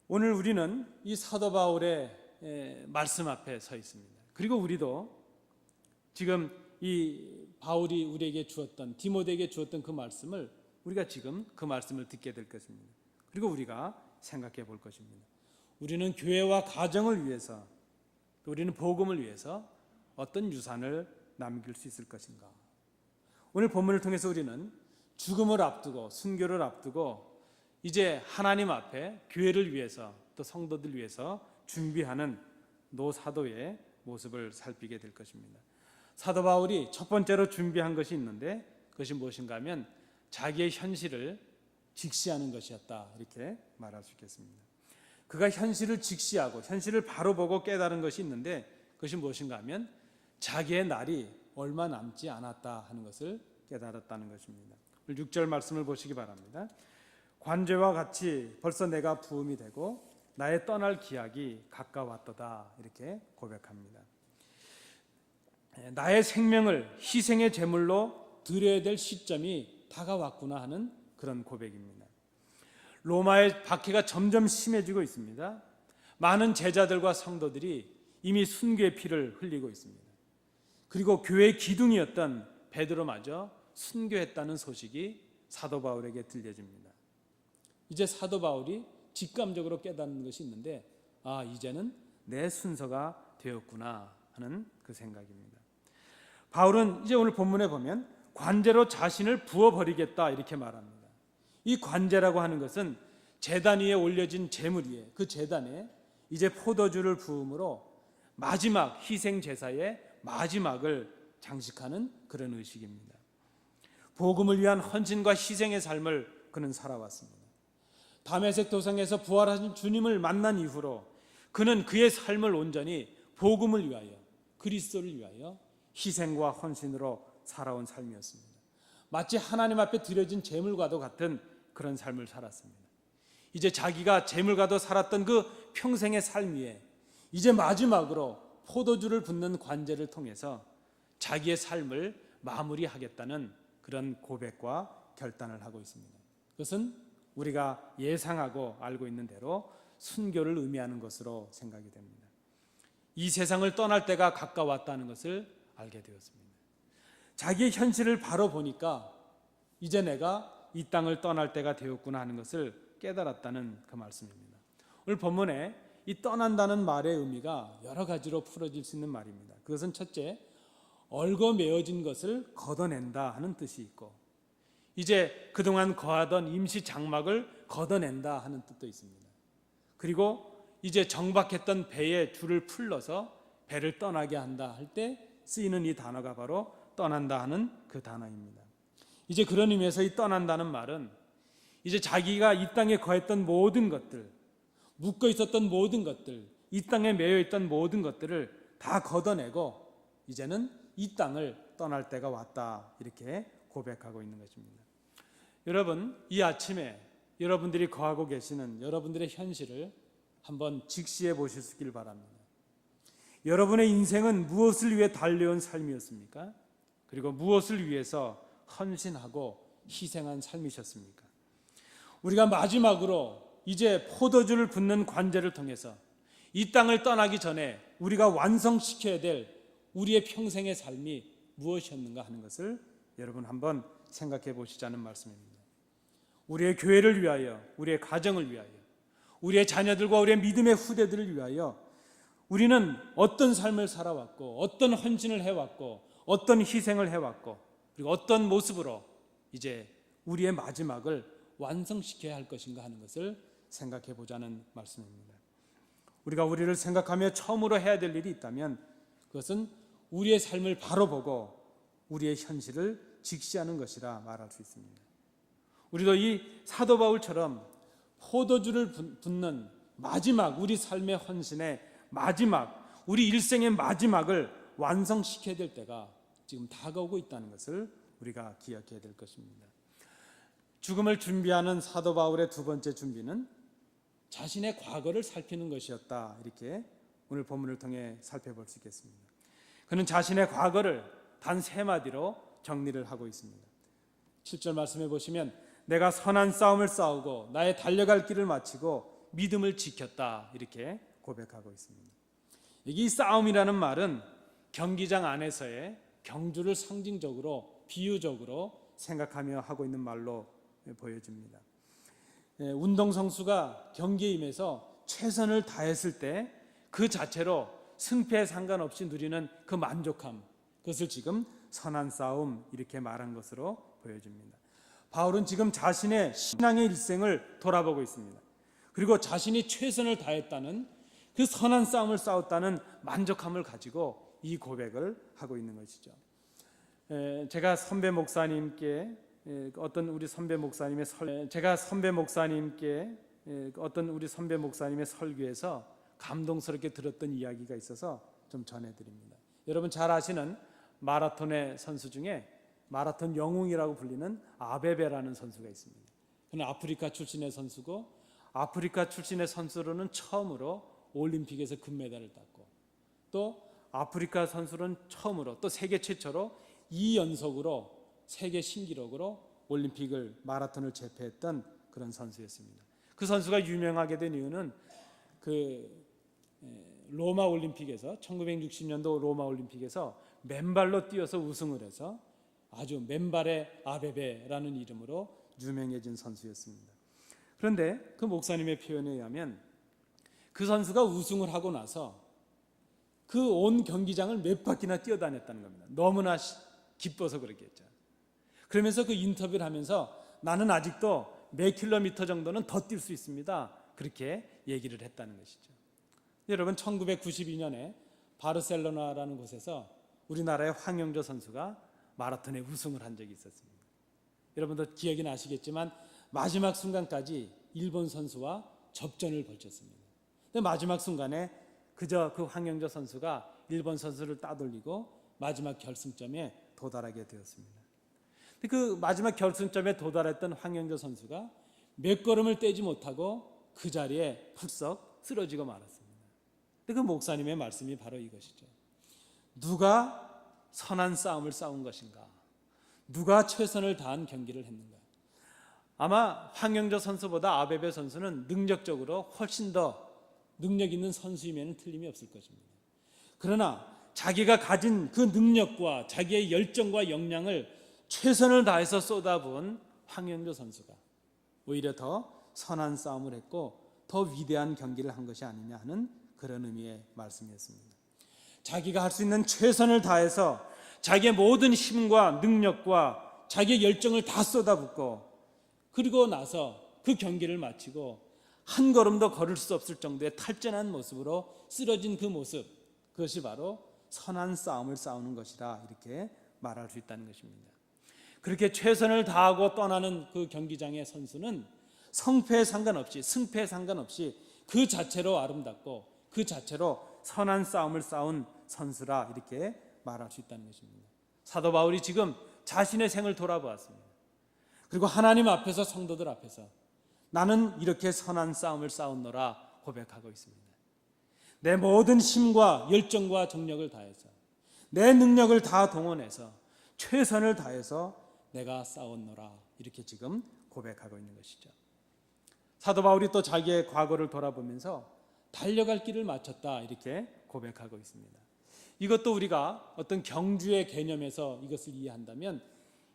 오늘 우리는 이 사도 바울의 말씀 앞에 서 있습니다. 그리고 우리도 지금 이 바울이 우리에게 주었던, 디모데에게 주었던 그 말씀을 우리가 지금 그 말씀을 듣게 될 것입니다. 그리고 우리가 생각해 볼 것입니다. 우리는 교회와 가정을 위해서, 또 우리는 복음을 위해서 어떤 유산을 남길 수 있을 것인가. 오늘 본문을 통해서 우리는 죽음을 앞두고, 순교를 앞두고 이제 하나님 앞에 교회를 위해서, 또 성도들 위해서 준비하는 노사도의 모습을 살피게 될 것입니다. 사도 바울이 첫 번째로 준비한 것이 있는데 그것이 무엇인가 하면 자기의 현실을 직시하는 것이었다, 이렇게 말할 수 있겠습니다. 그가 현실을 직시하고 현실을 바로 보고 깨달은 것이 있는데 그것이 무엇인가 하면 자기의 날이 얼마 남지 않았다 하는 것을 깨달았다는 것입니다. 6절 말씀을 보시기 바랍니다. 관제와 같이 벌써 내가 부음이 되고 나의 떠날 기약이 가까웠도다, 이렇게 고백합니다. 나의 생명을 희생의 제물로 드려야 될 시점이 다가왔구나 하는 그런 고백입니다. 로마의 박해가 점점 심해지고 있습니다. 많은 제자들과 성도들이 이미 순교의 피를 흘리고 있습니다. 그리고 교회의 기둥이었던 베드로마저 순교했다는 소식이 사도 바울에게 들려집니다. 이제 사도 바울이 직감적으로 깨닫는 것이 있는데, 이제는 내 순서가 되었구나 하는 그 생각입니다. 바울은 이제 오늘 본문에 보면 관제로 자신을 부어버리겠다, 이렇게 말합니다. 이 관제라고 하는 것은 제단 위에 올려진 제물 위에, 그 제단에 이제 포도주를 부음으로 마지막 희생 제사의 마지막을 장식하는 그런 의식입니다. 복음을 위한 헌신과 희생의 삶을 그는 살아왔습니다. 다메섹 도상에서 부활하신 주님을 만난 이후로 그는 그의 삶을 온전히 복음을 위하여, 그리스도를 위하여 희생과 헌신으로 살아온 삶이었습니다. 마치 하나님 앞에 드려진 제물과도 같은 그런 삶을 살았습니다. 이제 자기가 제물과도 살았던 그 평생의 삶 위에 이제 마지막으로 포도주를 붓는 관제를 통해서 자기의 삶을 마무리하겠다는 그런 고백과 결단을 하고 있습니다. 그것은 우리가 예상하고 알고 있는 대로 순교를 의미하는 것으로 생각이 됩니다. 이 세상을 떠날 때가 가까웠다는 것을 알게 되었습니다. 자기의 현실을 바로 보니까 이제 내가 이 땅을 떠날 때가 되었구나 하는 것을 깨달았다는 그 말씀입니다. 오늘 본문에 이 떠난다는 말의 의미가 여러 가지로 풀어질 수 있는 말입니다. 그것은 첫째, 얽어매어진 것을 걷어낸다 하는 뜻이 있고, 이제 그동안 거하던 임시 장막을 걷어낸다 하는 뜻도 있습니다. 그리고 이제 정박했던 배에 줄을 풀러서 배를 떠나게 한다 할 때 쓰이는 이 단어가 바로 떠난다 하는 그 단어입니다. 이제 그런 의미에서 이 떠난다는 말은 이제 자기가 이 땅에 거했던 모든 것들, 묶어 있었던 모든 것들, 이 땅에 매여 있던 모든 것들을 다 걷어내고 이제는 이 땅을 떠날 때가 왔다, 이렇게 고백하고 있는 것입니다. 여러분, 이 아침에 여러분들이 거하고 계시는 여러분들의 현실을 한번 직시해 보실 수 있기를 바랍니다. 여러분의 인생은 무엇을 위해 달려온 삶이었습니까? 그리고 무엇을 위해서 헌신하고 희생한 삶이셨습니까? 우리가 마지막으로 이제 포도주를 붓는 관제를 통해서 이 땅을 떠나기 전에 우리가 완성시켜야 될 우리의 평생의 삶이 무엇이었는가 하는 것을 여러분 한번 생각해 보시자는 말씀입니다. 우리의 교회를 위하여, 우리의 가정을 위하여, 우리의 자녀들과 우리의 믿음의 후대들을 위하여 우리는 어떤 삶을 살아왔고, 어떤 헌신을 해왔고, 어떤 희생을 해왔고, 그리고 어떤 모습으로 이제 우리의 마지막을 완성시켜야 할 것인가 하는 것을 생각해 보자는 말씀입니다. 우리가 우리를 생각하며 처음으로 해야 될 일이 있다면 그것은 우리의 삶을 바로 보고 우리의 현실을 직시하는 것이라 말할 수 있습니다. 우리도 이 사도 바울처럼 포도주를 붓는 마지막, 우리 삶의 헌신의 마지막, 우리 일생의 마지막을 완성시켜야 될 때가 지금 다가오고 있다는 것을 우리가 기억해야 될 것입니다. 죽음을 준비하는 사도 바울의 두 번째 준비는 자신의 과거를 살피는 것이었다. 이렇게 오늘 본문을 통해 살펴볼 수 있겠습니다. 그는 자신의 과거를 단 세 마디로 정리를 하고 있습니다. 7절 말씀해 보시면 내가 선한 싸움을 싸우고 나의 달려갈 길을 마치고 믿음을 지켰다. 이렇게 고백하고 있습니다. 이 싸움이라는 말은 경기장 안에서의 경주를 상징적으로 비유적으로 생각하며 하고 있는 말로 보여집니다. 운동선수가 경기에 임해서 최선을 다했을 때 그 자체로 승패에 상관없이 누리는 그 만족함, 그것을 지금 선한 싸움 이렇게 말한 것으로 보여집니다. 바울은 지금 자신의 신앙의 일생을 돌아보고 있습니다. 그리고 자신이 최선을 다했다는 그 선한 싸움을 싸웠다는 만족함을 가지고 이 고백을 하고 있는 것이죠. 제가 선배 목사님께 어떤 우리 선배 목사님의 설교에서 감동스럽게 들었던 이야기가 있어서 좀 전해드립니다. 여러분 잘 아시는 마라톤의 선수 중에 마라톤 영웅이라고 불리는 아베베라는 선수가 있습니다. 그는 아프리카 출신의 선수고 아프리카 출신의 선수로는 처음으로 올림픽에서 금메달을 땄고 또 아프리카 선수로는 처음으로 또 세계 최초로 2연속으로 세계 신기록으로 올림픽을 마라톤을 제패했던 그런 선수였습니다. 그 선수가 유명하게 된 이유는 로마 올림픽에서 1960년도 로마 올림픽에서 맨발로 뛰어서 우승을 해서 아주 맨발의 아베베라는 이름으로 유명해진 선수였습니다. 그런데 그 목사님의 표현에 의하면 그 선수가 우승을 하고 나서 그 온 경기장을 몇 바퀴나 뛰어다녔다는 겁니다. 너무나 기뻐서 그랬겠죠. 그러면서 그 인터뷰를 하면서 나는 아직도 몇 킬로미터 정도는 더 뛸 수 있습니다. 그렇게 얘기를 했다는 것이죠. 여러분 1992년에 바르셀로나라는 곳에서 우리나라의 황영조 선수가 마라톤에 우승을 한 적이 있었습니다. 여러분도 기억이 나시겠지만 마지막 순간까지 일본 선수와 접전을 벌였습니다. 근데 마지막 순간에 그저 그 황영조 선수가 일본 선수를 따돌리고 마지막 결승점에 도달하게 되었습니다. 근데 그 마지막 결승점에 도달했던 황영조 선수가 몇 걸음을 떼지 못하고 그 자리에 펄썩 쓰러지고 말았습니다. 근데 그 목사님의 말씀이 바로 이것이죠. 누가 선한 싸움을 싸운 것인가? 누가 최선을 다한 경기를 했는가? 아마 황영조 선수보다 아베베 선수는 능력적으로 훨씬 더 능력 있는 선수이면 틀림이 없을 것입니다. 그러나 자기가 가진 그 능력과 자기의 열정과 역량을 최선을 다해서 쏟아부은 황영조 선수가 오히려 더 선한 싸움을 했고 더 위대한 경기를 한 것이 아니냐 하는 그런 의미의 말씀이었습니다. 자기가 할 수 있는 최선을 다해서 자기의 모든 힘과 능력과 자기의 열정을 다 쏟아붓고 그리고 나서 그 경기를 마치고 한 걸음도 걸을 수 없을 정도의 탈전한 모습으로 쓰러진 그 모습, 그것이 바로 선한 싸움을 싸우는 것이라 이렇게 말할 수 있다는 것입니다. 그렇게 최선을 다하고 떠나는 그 경기장의 선수는 성패에 상관없이 승패에 상관없이 그 자체로 아름답고 그 자체로 선한 싸움을 싸운 선수라 이렇게 말할 수 있다는 것입니다. 사도 바울이 지금 자신의 생을 돌아보았습니다. 그리고 하나님 앞에서 성도들 앞에서 나는 이렇게 선한 싸움을 싸웠노라 고백하고 있습니다. 내 모든 힘과 열정과 정력을 다해서 내 능력을 다 동원해서 최선을 다해서 내가 싸웠노라 이렇게 지금 고백하고 있는 것이죠. 사도 바울이 또 자기의 과거를 돌아보면서 달려갈 길을 마쳤다 이렇게 고백하고 있습니다. 이것도 우리가 어떤 경주의 개념에서 이것을 이해한다면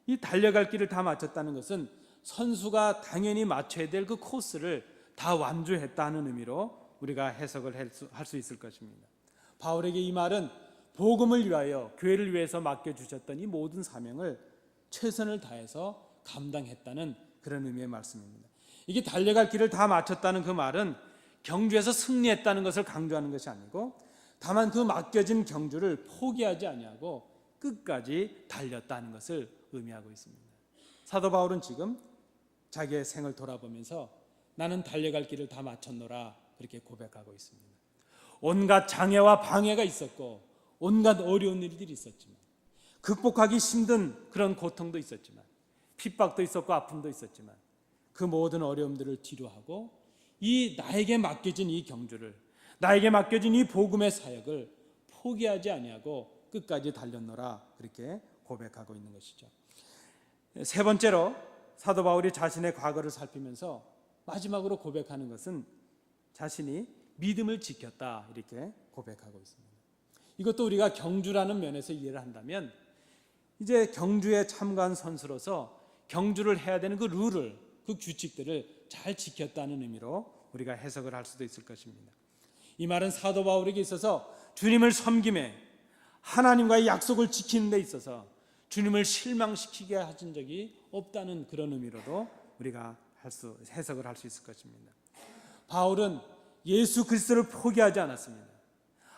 이 달려갈 길을 다 마쳤다는 것은 선수가 당연히 맞춰야 될 그 코스를 다 완주했다는 의미로 우리가 해석을 할 수 있을 것입니다. 바울에게 이 말은 복음을 위하여 교회를 위해서 맡겨주셨던 이 모든 사명을 최선을 다해서 감당했다는 그런 의미의 말씀입니다. 이게 달려갈 길을 다 마쳤다는 그 말은 경주에서 승리했다는 것을 강조하는 것이 아니고 다만 그 맡겨진 경주를 포기하지 아니하고 끝까지 달렸다는 것을 의미하고 있습니다. 사도 바울은 지금 자기의 생을 돌아보면서 나는 달려갈 길을 다 마쳤노라 그렇게 고백하고 있습니다. 온갖 장애와 방해가 있었고 온갖 어려운 일들이 있었지만 극복하기 힘든 그런 고통도 있었지만 핍박도 있었고 아픔도 있었지만 그 모든 어려움들을 뒤로하고 이 나에게 맡겨진 이 경주를 나에게 맡겨진 이 복음의 사역을 포기하지 아니하고 끝까지 달렸노라 그렇게 고백하고 있는 것이죠. 세 번째로 사도 바울이 자신의 과거를 살피면서 마지막으로 고백하는 것은 자신이 믿음을 지켰다 이렇게 고백하고 있습니다. 이것도 우리가 경주라는 면에서 이해를 한다면 이제 경주에 참가한 선수로서 경주를 해야 되는 그 룰을 그 규칙들을 잘 지켰다는 의미로 우리가 해석을 할 수도 있을 것입니다. 이 말은 사도 바울에게 있어서 주님을 섬김에 하나님과의 약속을 지키는 데 있어서 주님을 실망시키게 하신 적이 없다는 그런 의미로도 우리가 해석을 할 수 있을 것입니다. 바울은 예수 그리스도를 포기하지 않았습니다.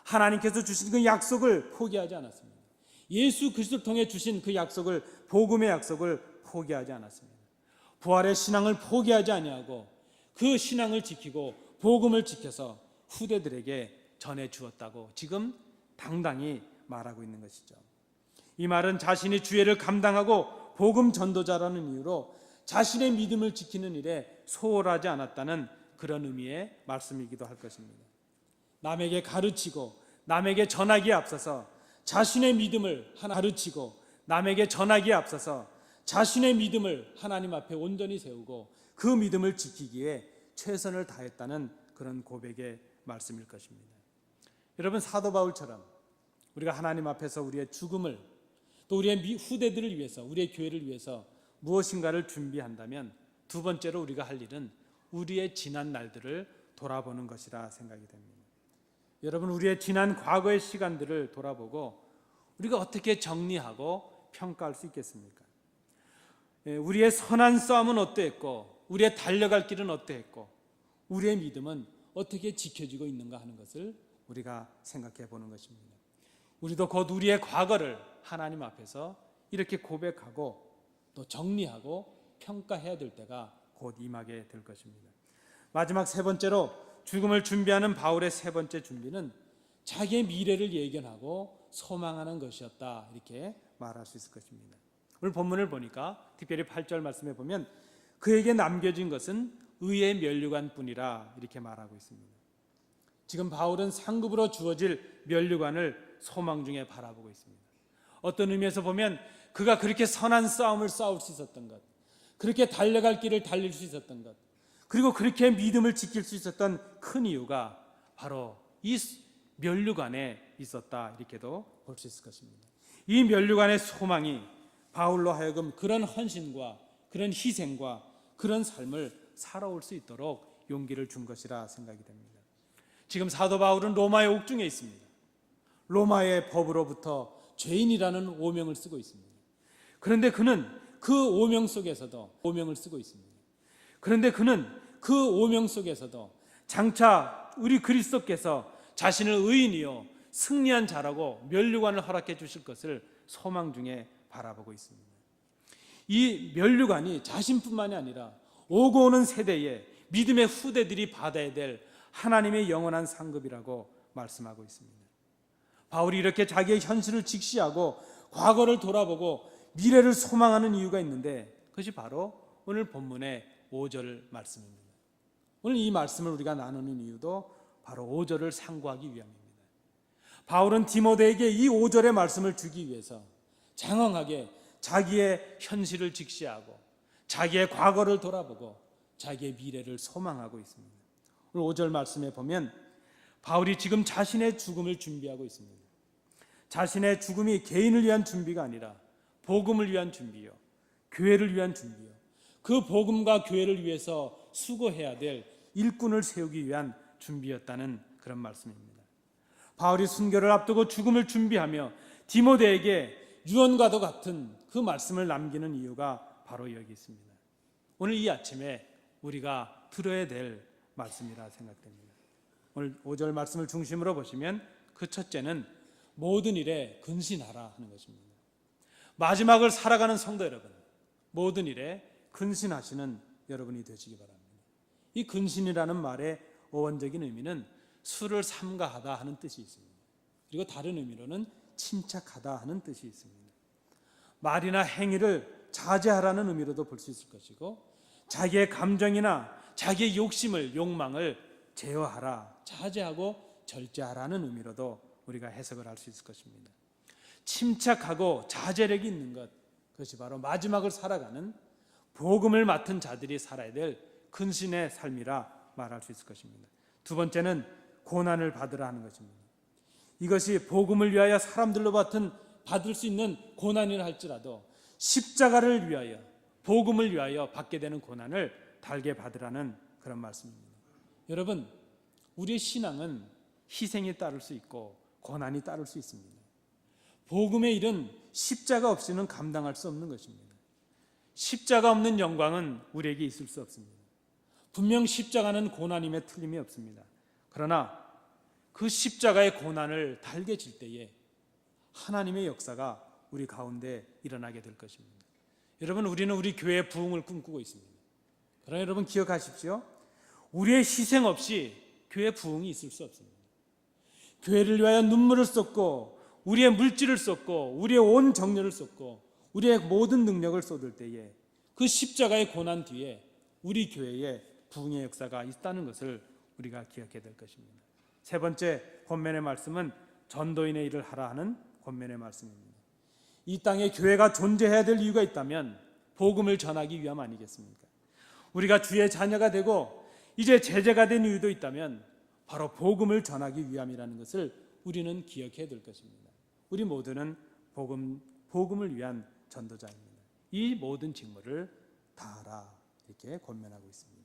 하나님께서 주신 그 약속을 포기하지 않았습니다. 예수 그리스도를 통해 주신 그 약속을 복음의 약속을 포기하지 않았습니다. 부활의 신앙을 포기하지 아니하고 그 신앙을 지키고 복음을 지켜서 후대들에게 전해 주었다고 지금 당당히 말하고 있는 것이죠. 이 말은 자신이 주애를 감당하고 복음 전도자라는 이유로 자신의 믿음을 지키는 일에 소홀하지 않았다는 그런 의미의 말씀이기도 할 것입니다. 남에게 가르치고 남에게 전하기에 앞서서 자신의 믿음을 가르치고 남에게 전하기에 앞서서 자신의 믿음을 하나님 앞에 온전히 세우고 그 믿음을 지키기에 최선을 다했다는 그런 고백의 말씀일 것입니다. 여러분, 사도 바울처럼 우리가 하나님 앞에서 우리의 죽음을 또 우리의 후대들을 위해서 우리의 교회를 위해서 무엇인가를 준비한다면 두 번째로 우리가 할 일은 우리의 지난 날들을 돌아보는 것이라 생각이 됩니다. 여러분, 우리의 지난 과거의 시간들을 돌아보고 우리가 어떻게 정리하고 평가할 수 있겠습니까? 우리의 선한 싸움은 어떠했고 우리의 달려갈 길은 어떠했고 우리의 믿음은 어떻게 지켜지고 있는가 하는 것을 우리가 생각해 보는 것입니다. 우리도 곧 우리의 과거를 하나님 앞에서 이렇게 고백하고 또 정리하고 평가해야 될 때가 곧 임하게 될 것입니다. 마지막 세 번째로 죽음을 준비하는 바울의 세 번째 준비는 자기의 미래를 예견하고 소망하는 것이었다 이렇게 말할 수 있을 것입니다. 오늘 본문을 보니까 특별히 8절 말씀에 보면 그에게 남겨진 것은 의의 면류관 뿐이라 이렇게 말하고 있습니다. 지금 바울은 상급으로 주어질 면류관을 소망 중에 바라보고 있습니다. 어떤 의미에서 보면 그가 그렇게 선한 싸움을 싸울 수 있었던 것, 그렇게 달려갈 길을 달릴 수 있었던 것, 그리고 그렇게 믿음을 지킬 수 있었던 큰 이유가 바로 이 면류관에 있었다 이렇게도 볼 수 있을 것입니다. 이 면류관의 소망이 바울로 하여금 그런 헌신과 그런 희생과 그런 삶을 살아올 수 있도록 용기를 준 것이라 생각이 됩니다. 지금 사도 바울은 로마의 옥중에 있습니다. 로마의 법으로부터 죄인이라는 오명을 쓰고 있습니다. 그런데 그는 그 오명 속에서도 오명을 쓰고 있습니다. 그런데 그는 그 오명 속에서도 장차 우리 그리스도께서 자신을 의인이요 승리한 자라고 면류관을 허락해 주실 것을 소망 중에 바라보고 있습니다. 이 면류관이 자신뿐만이 아니라 오고 오는 세대에 믿음의 후대들이 받아야 될 하나님의 영원한 상급이라고 말씀하고 있습니다. 바울이 이렇게 자기의 현실을 직시하고 과거를 돌아보고 미래를 소망하는 이유가 있는데 그것이 바로 오늘 본문의 5절 말씀입니다. 오늘 이 말씀을 우리가 나누는 이유도 바로 5절을 상고하기 위함입니다. 바울은 디모데에게 이 5절의 말씀을 주기 위해서 장황하게 자기의 현실을 직시하고 자기의 과거를 돌아보고 자기의 미래를 소망하고 있습니다. 오늘 5절 말씀에 보면 바울이 지금 자신의 죽음을 준비하고 있습니다. 자신의 죽음이 개인을 위한 준비가 아니라 복음을 위한 준비요, 교회를 위한 준비요, 그 복음과 교회를 위해서 수고해야 될 일꾼을 세우기 위한 준비였다는 그런 말씀입니다. 바울이 순교를 앞두고 죽음을 준비하며 디모데에게 유언과도 같은 그 말씀을 남기는 이유가 바로 여기 있습니다. 오늘 이 아침에 우리가 들어야 될 말씀이라 생각됩니다. 오늘 5절 말씀을 중심으로 보시면 그 첫째는 모든 일에 근신하라 하는 것입니다. 마지막을 살아가는 성도 여러분, 모든 일에 근신하시는 여러분이 되시기 바랍니다. 이 근신이라는 말의 어원적인 의미는 수를 삼가하다 하는 뜻이 있습니다. 그리고 다른 의미로는 침착하다 하는 뜻이 있습니다. 말이나 행위를 자제하라는 의미로도 볼 수 있을 것이고, 자기의 감정이나 자기의 욕망을 제어하라, 자제하고 절제하라는 의미로도 우리가 해석을 할 수 있을 것입니다. 침착하고 자제력이 있는 것, 그것이 바로 마지막을 살아가는 복음을 맡은 자들이 살아야 될 근신의 삶이라 말할 수 있을 것입니다. 두 번째는 고난을 받으라 하는 것입니다. 이것이 복음을 위하여 사람들로 받을 수 있는 고난이라 할지라도 십자가를 위하여, 복음을 위하여 받게 되는 고난을 달게 받으라는 그런 말씀입니다. 여러분, 우리의 신앙은 희생이 따를 수 있고 고난이 따를 수 있습니다. 복음의 일은 십자가 없이는 감당할 수 없는 것입니다. 십자가 없는 영광은 우리에게 있을 수 없습니다. 분명 십자가는 고난임에 틀림이 없습니다. 그러나 그 십자가의 고난을 달게 질 때에 하나님의 역사가 우리 가운데 일어나게 될 것입니다. 여러분, 우리는 우리 교회의 부흥을 꿈꾸고 있습니다. 그러나 여러분 기억하십시오. 우리의 희생 없이 교회 부흥이 있을 수 없습니다. 교회를 위하여 눈물을 쏟고 우리의 물질을 쏟고 우리의 온 정열을 쏟고 우리의 모든 능력을 쏟을 때에 그 십자가의 고난 뒤에 우리 교회에 부흥의 역사가 있다는 것을 우리가 기억해야 될 것입니다. 세 번째 권면의 말씀은 전도인의 일을 하라 하는 권면의 말씀입니다. 이 땅에 교회가 존재해야 될 이유가 있다면 복음을 전하기 위함 아니겠습니까? 우리가 주의 자녀가 되고 이제 제자가 된 이유도 있다면 바로 복음을 전하기 위함이라는 것을 우리는 기억해야 될 것입니다. 우리 모두는 복음을 위한 전도자입니다. 이 모든 직무를 다하라, 이렇게 권면하고 있습니다.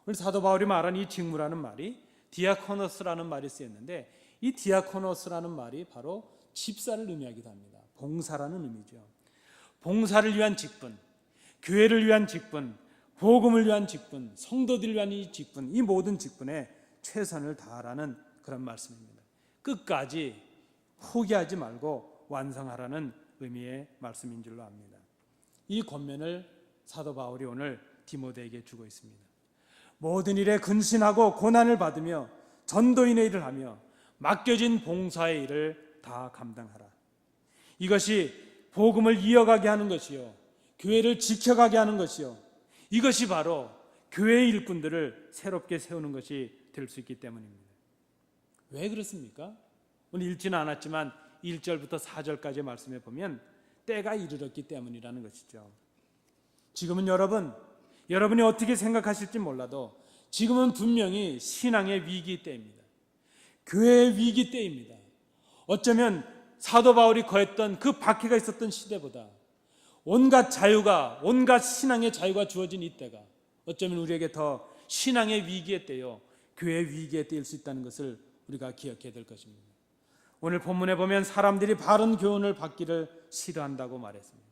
오늘 사도 바울이 말한 이 직무라는 말이 디아코노스라는 말이 쓰였는데, 이 디아코노스라는 말이 바로 집사를 의미하기도 합니다. 봉사라는 의미죠. 봉사를 위한 직분, 교회를 위한 직분, 복음을 위한 직분, 성도들을 위한 이 직분, 이 모든 직분에 최선을 다하라는 그런 말씀입니다. 끝까지 포기하지 말고 완성하라는 의미의 말씀인 줄로 압니다. 이 권면을 사도 바울이 오늘 디모데에게 주고 있습니다. 모든 일에 근신하고 고난을 받으며 전도인의 일을 하며 맡겨진 봉사의 일을 다 감당하라. 이것이 복음을 이어가게 하는 것이요, 교회를 지켜가게 하는 것이요, 이것이 바로 교회의 일꾼들을 새롭게 세우는 것이 될 수 있기 때문입니다. 왜 그렇습니까? 오늘 읽지는 않았지만 1절부터 4절까지 말씀해 보면 때가 이르렀기 때문이라는 것이죠. 지금은 여러분이 어떻게 생각하실지 몰라도 지금은 분명히 신앙의 위기 때입니다. 교회의 위기 때입니다. 어쩌면 사도 바울이 거했던 그 박해가 있었던 시대보다 온갖 신앙의 자유가 주어진 이때가 어쩌면 우리에게 더 신앙의 위기의 때요, 교회의 위기의 때일 수 있다는 것을 우리가 기억해야 될 것입니다. 오늘 본문에 보면 사람들이 바른 교훈을 받기를 싫어한다고 말했습니다.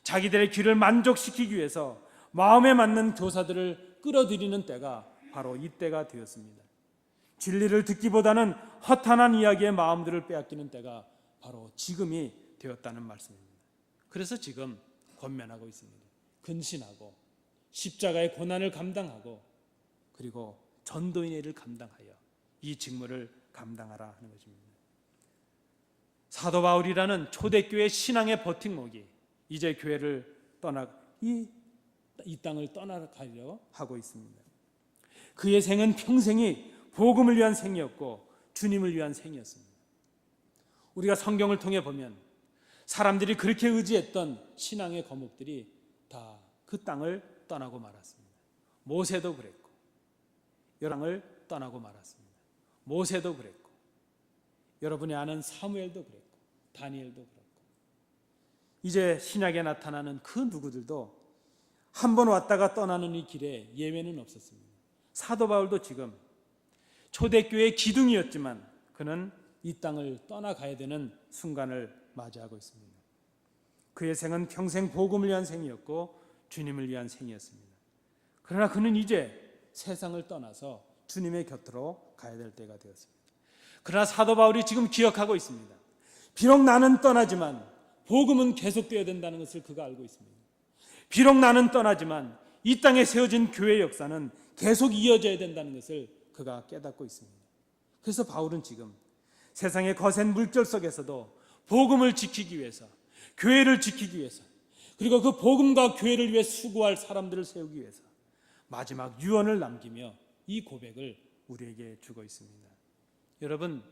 자기들의 귀를 만족시키기 위해서 마음에 맞는 교사들을 끌어들이는 때가 바로 이때가 되었습니다. 진리를 듣기보다는 허탄한 이야기에 마음들을 빼앗기는 때가 바로 지금이 되었다는 말씀입니다. 그래서 지금 권면하고 있습니다. 근신하고 십자가의 고난을 감당하고 그리고 전도인의 일을 감당하여 이 직무를 감당하라 하는 것입니다. 사도 바울이라는 초대교회 신앙의 버팀목이 이제 교회를 이 땅을 떠나가려 하고 있습니다. 그의 생은 평생이 복음을 위한 생이었고 주님을 위한 생이었습니다. 우리가 성경을 통해 보면 사람들이 그렇게 의지했던 신앙의 거목들이 다 그 땅을 떠나고 말았습니다. 모세도 그랬고 여랑을 떠나고 말았습니다. 모세도 그랬고 여러분이 아는 사무엘도 그랬고 다니엘도 그랬고 이제 신약에 나타나는 그 누구들도 한 번 왔다가 떠나는 이 길에 예외는 없었습니다. 사도 바울도 지금 초대교회의 기둥이었지만 그는 이 땅을 떠나가야 되는 순간을 맞이하고 있습니다. 그의 생은 평생 복음을 위한 생이었고 주님을 위한 생이었습니다. 그러나 그는 이제 세상을 떠나서 주님의 곁으로 가야 될 때가 되었습니다. 그러나 사도 바울이 지금 기억하고 있습니다. 비록 나는 떠나지만 복음은 계속되어야 된다는 것을 그가 알고 있습니다. 비록 나는 떠나지만 이 땅에 세워진 교회의 역사는 계속 이어져야 된다는 것을 그가 깨닫고 있습니다. 그래서 바울은 지금 세상의 거센 물결 속에서도 복음을 지키기 위해서, 교회를 지키기 위해서, 그리고 그 복음과 교회를 위해 수고할 사람들을 세우기 위해서 마지막 유언을 남기며 이 고백을 우리에게 주고 있습니다. 여러분,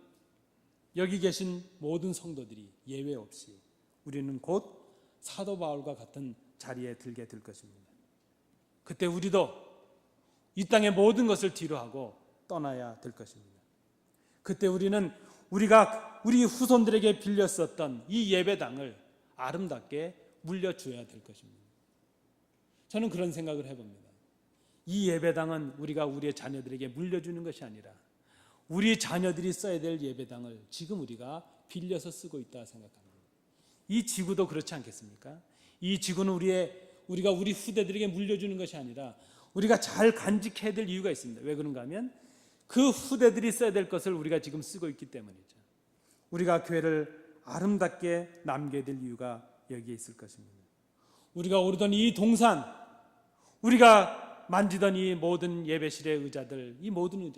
여기 계신 모든 성도들이 예외 없이 우리는 곧 사도 바울과 같은 자리에 들게 될 것입니다. 그때 우리도 이 땅의 모든 것을 뒤로하고 떠나야 될 것입니다. 그때 우리는 우리 후손들에게 빌렸었던 이 예배당을 아름답게 물려줘야 될 것입니다. 저는 그런 생각을 해봅니다. 이 예배당은 우리가 우리의 자녀들에게 물려주는 것이 아니라 우리 자녀들이 써야 될 예배당을 지금 우리가 빌려서 쓰고 있다 생각합니다. 이 지구도 그렇지 않겠습니까? 이 지구는 우리가 우리 후대들에게 물려주는 것이 아니라 우리가 잘 간직해야 될 이유가 있습니다. 왜 그런가 하면 그 후대들이 써야 될 것을 우리가 지금 쓰고 있기 때문이죠. 우리가 교회를 아름답게 남겨야 될 이유가 여기에 있을 것입니다. 우리가 오르던 이 동산, 우리가 만지던 이 모든 예배실의 의자들, 이 모든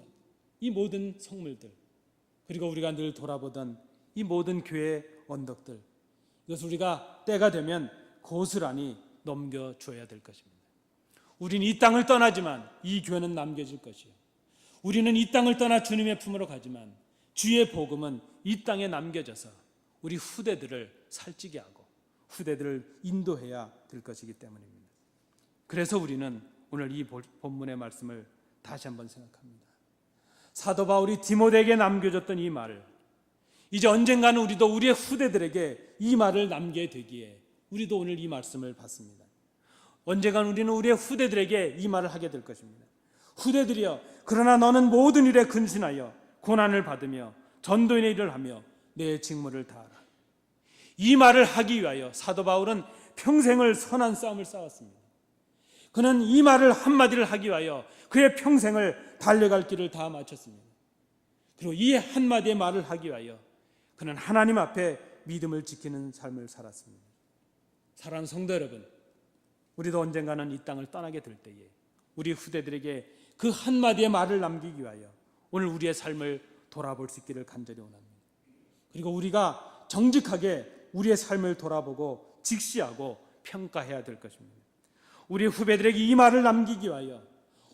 성물들, 그리고 우리가 늘 돌아보던 이 모든 교회의 언덕들, 이것을 우리가 때가 되면 고스란히 넘겨줘야 될 것입니다. 우리는 이 땅을 떠나지만 이 교회는 남겨질 것이요, 우리는 이 땅을 떠나 주님의 품으로 가지만 주의 복음은 이 땅에 남겨져서 우리 후대들을 살찌게 하고 후대들을 인도해야 될 것이기 때문입니다. 그래서 우리는 오늘 이 본문의 말씀을 다시 한번 생각합니다. 사도 바울이 디모데에게 남겨줬던 이 말을 이제 언젠가는 우리도 우리의 후대들에게 이 말을 남겨야 되기에 우리도 오늘 이 말씀을 받습니다. 언젠가는 우리는 우리의 후대들에게 이 말을 하게 될 것입니다. 후대들이여, 그러나 너는 모든 일에 근신하여 고난을 받으며 전도인의 일을 하며 내 직무를 다하라. 이 말을 하기 위하여 사도 바울은 평생을 선한 싸움을 싸웠습니다. 그는 이 말을 한마디를 하기 위하여 그의 평생을 달려갈 길을 다 마쳤습니다. 그리고 이 한마디의 말을 하기 위하여 그는 하나님 앞에 믿음을 지키는 삶을 살았습니다. 사랑하는 성도 여러분, 우리도 언젠가는 이 땅을 떠나게 될 때에 우리 후대들에게 그 한마디의 말을 남기기 위하여 오늘 우리의 삶을 돌아볼 수 있기를 간절히 원합니다. 그리고 우리가 정직하게 우리의 삶을 돌아보고 직시하고 평가해야 될 것입니다. 우리 후배들에게 이 말을 남기기 위하여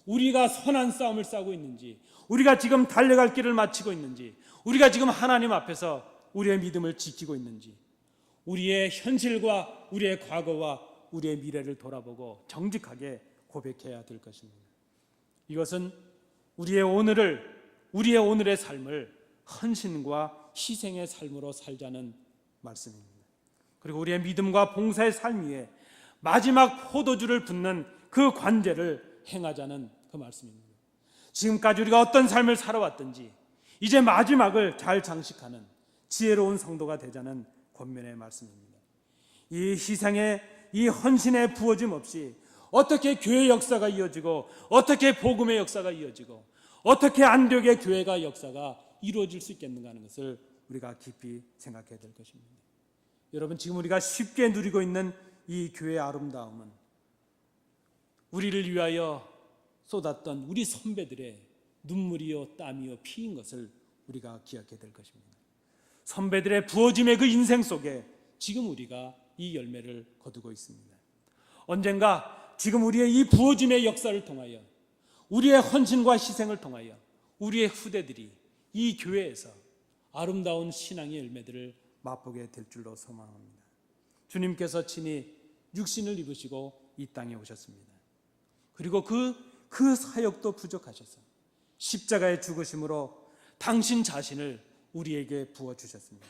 우리가 선한 싸움을 싸고 있는지, 우리가 지금 달려갈 길을 마치고 있는지, 우리가 지금 하나님 앞에서 우리의 믿음을 지키고 있는지, 우리의 현실과 우리의 과거와 우리의 미래를 돌아보고 정직하게 고백해야 될 것입니다. 이것은 우리의 오늘의 삶을 헌신과 희생의 삶으로 살자는 말씀입니다. 그리고 우리의 믿음과 봉사의 삶 위에 마지막 포도주를 붓는 그 관제를 행하자는 그 말씀입니다. 지금까지 우리가 어떤 삶을 살아왔든지 이제 마지막을 잘 장식하는 지혜로운 성도가 되자는 권면의 말씀입니다. 이 희생의, 이 헌신의 부어짐 없이 어떻게 교회의 역사가 이어지고, 어떻게 복음의 역사가 이어지고, 어떻게 안디옥의 교회가 역사가 이루어질 수 있겠는가 하는 것을 우리가 깊이 생각해야 될 것입니다. 여러분, 지금 우리가 쉽게 누리고 있는 이 교회의 아름다움은 우리를 위하여 쏟았던 우리 선배들의 눈물이요 땀이요 피인 것을 우리가 기억해야 될 것입니다. 선배들의 부어짐의 그 인생 속에 지금 우리가 이 열매를 거두고 있습니다. 언젠가 지금 우리의 이 부어짐의 역사를 통하여, 우리의 헌신과 희생을 통하여 우리의 후대들이 이 교회에서 아름다운 신앙의 열매들을 맛보게 될 줄로 소망합니다. 주님께서 친히 육신을 입으시고 이 땅에 오셨습니다. 그리고 그 사역도 부족하셔서 십자가의 죽으심으로 당신 자신을 우리에게 부어주셨습니다.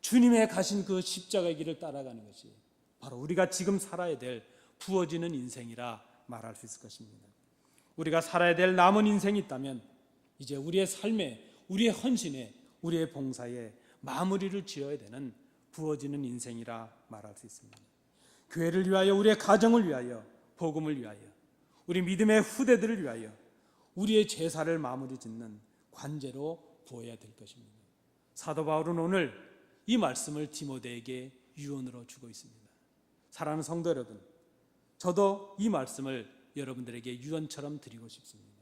주님의 가신 그 십자가의 길을 따라가는 것이 바로 우리가 지금 살아야 될 부어지는 인생이라 말할 수 있을 것입니다. 우리가 살아야 될 남은 인생이 있다면 이제 우리의 삶에, 우리의 헌신에, 우리의 봉사에 마무리를 지어야 되는 부어지는 인생이라 말할 수 있습니다. 교회를 위하여, 우리의 가정을 위하여, 복음을 위하여, 우리 믿음의 후대들을 위하여 우리의 제사를 마무리 짓는 관제로 보아야 될 것입니다. 사도 바울은 오늘 이 말씀을 디모데에게 유언으로 주고 있습니다. 사랑하는 성도 여러분, 저도 이 말씀을 여러분들에게 유언처럼 드리고 싶습니다.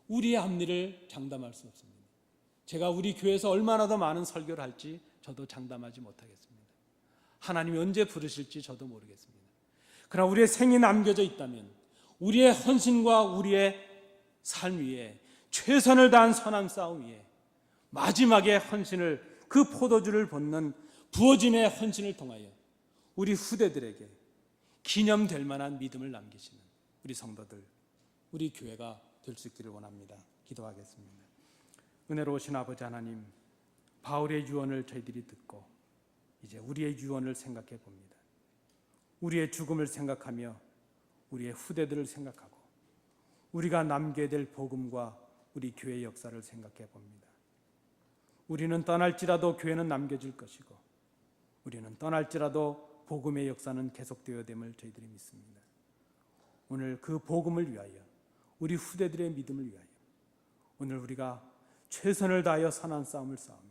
우리의 앞일을 장담할 수 없습니다. 제가 우리 교회에서 얼마나 더 많은 설교를 할지 저도 장담하지 못하겠습니다. 하나님이 언제 부르실지 저도 모르겠습니다. 그러나 우리의 생이 남겨져 있다면 우리의 헌신과 우리의 삶 위에, 최선을 다한 선한 싸움 위에 마지막에 헌신을, 그 포도주를 붓는 부어짐의 헌신을 통하여 우리 후대들에게 기념될 만한 믿음을 남기시는 우리 성도들, 우리 교회가 될 수 있기를 원합니다. 기도하겠습니다. 은혜로우신 아버지 하나님, 바울의 유언을 저희들이 듣고 이제 우리의 유언을 생각해 봅니다. 우리의 죽음을 생각하며 우리의 후대들을 생각하고 우리가 남겨야 될 복음과 우리 교회의 역사를 생각해 봅니다. 우리는 떠날지라도 교회는 남겨질 것이고 우리는 떠날지라도 복음의 역사는 계속되어야 됨을 저희들이 믿습니다. 오늘 그 복음을 위하여, 우리 후대들의 믿음을 위하여 오늘 우리가 최선을 다하여 선한 싸움을 싸우며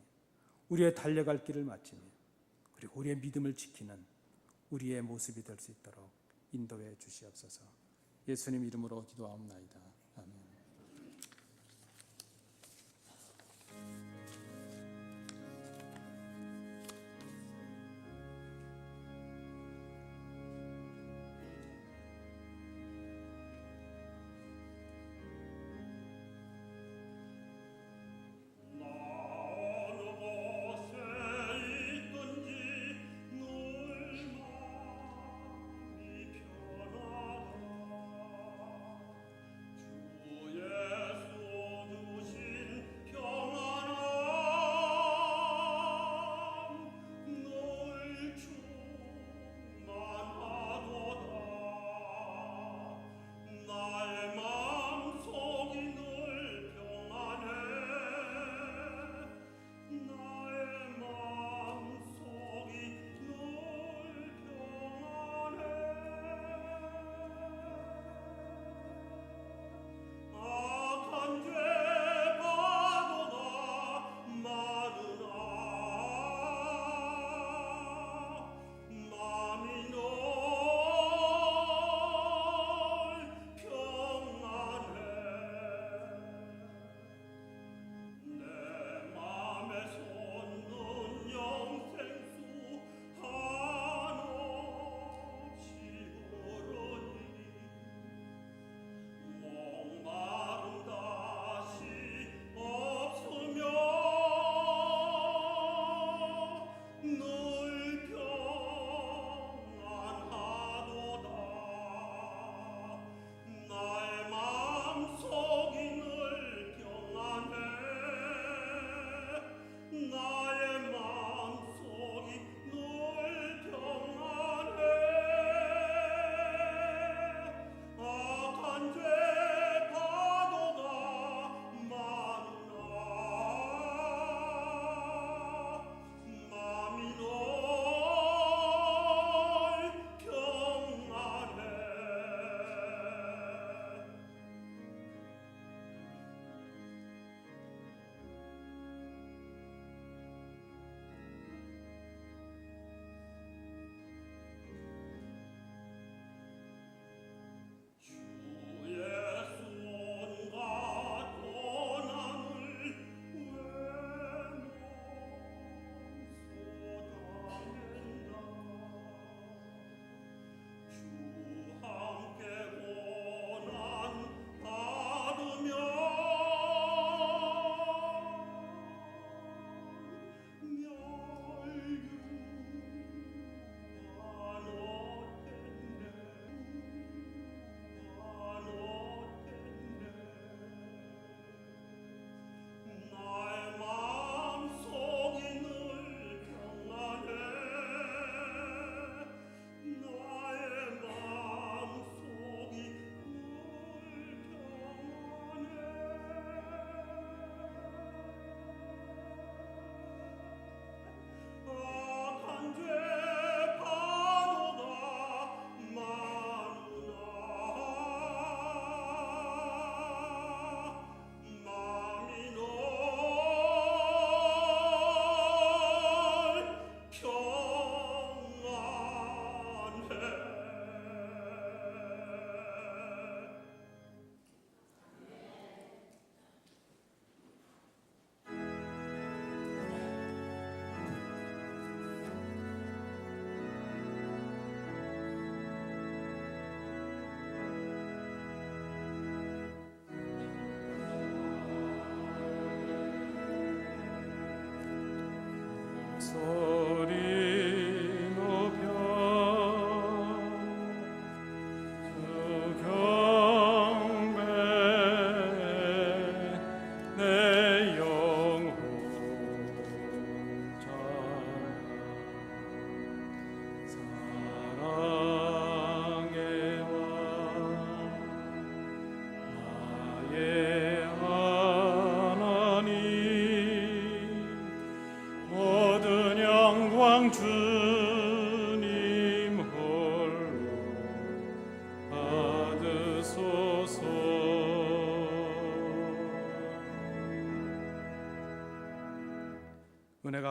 우리의 달려갈 길을 마치며 그리고 우리의 믿음을 지키는 우리의 모습이 될 수 있도록 인도해 주시옵소서. 예수님 이름으로 기도하옵나이다. 아멘. 주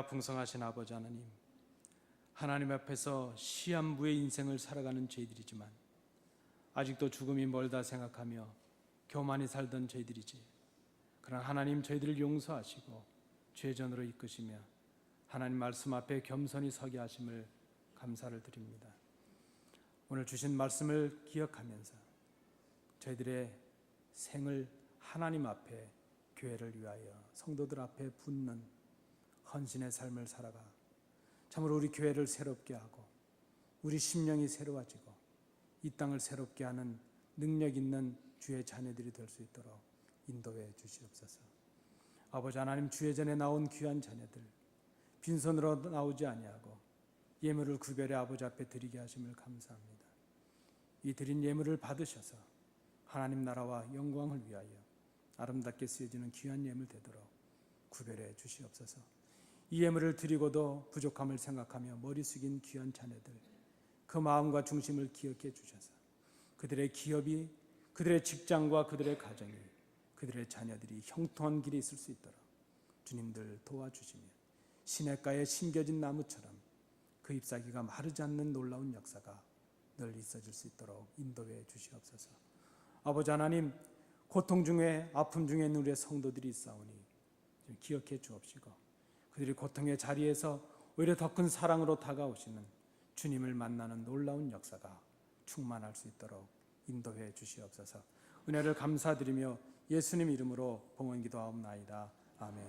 은혜가 풍성하신 아버지 하나님, 하나님 앞에서 시한부의 인생을 살아가는 저희들이지만 아직도 죽음이 멀다 생각하며 교만히 살던 저희들이지, 그러나 하나님 저희들을 용서하시고 죄전으로 이끄시며 하나님 말씀 앞에 겸손히 서게 하심을 감사를 드립니다. 오늘 주신 말씀을 기억하면서 저희들의 생을 하나님 앞에, 교회를 위하여 성도들 앞에 붙는 헌신의 삶을 살아가 참으로 우리 교회를 새롭게 하고 우리 심령이 새로워지고 이 땅을 새롭게 하는 능력 있는 주의 자녀들이 될 수 있도록 인도해 주시옵소서. 아버지 하나님, 주의 전에 나온 귀한 자녀들 빈손으로 나오지 아니하고 예물을 구별해 아버지 앞에 드리게 하심을 감사합니다. 이 드린 예물을 받으셔서 하나님 나라와 영광을 위하여 아름답게 쓰여지는 귀한 예물 되도록 구별해 주시옵소서. 이 예물을 드리고도 부족함을 생각하며 머리 숙인 귀한 자녀들, 그 마음과 중심을 기억해 주셔서 그들의 기업이, 그들의 직장과 그들의 가정이, 그들의 자녀들이 형통한 길에 있을 수 있도록 주님들 도와주시며 시냇가에 심겨진 나무처럼 그 잎사귀가 마르지 않는 놀라운 역사가 늘 있어질 수 있도록 인도해 주시옵소서. 아버지 하나님, 고통 중에, 아픔 중에 있는 우리의 성도들이 있사오니 좀 기억해 주옵시고 그들이 고통의 자리에서 오히려 더 큰 사랑으로 다가오시는 주님을 만나는 놀라운 역사가 충만할 수 있도록 인도해 주시옵소서. 은혜를 감사드리며 예수님 이름으로 봉헌 기도하옵나이다. 아멘.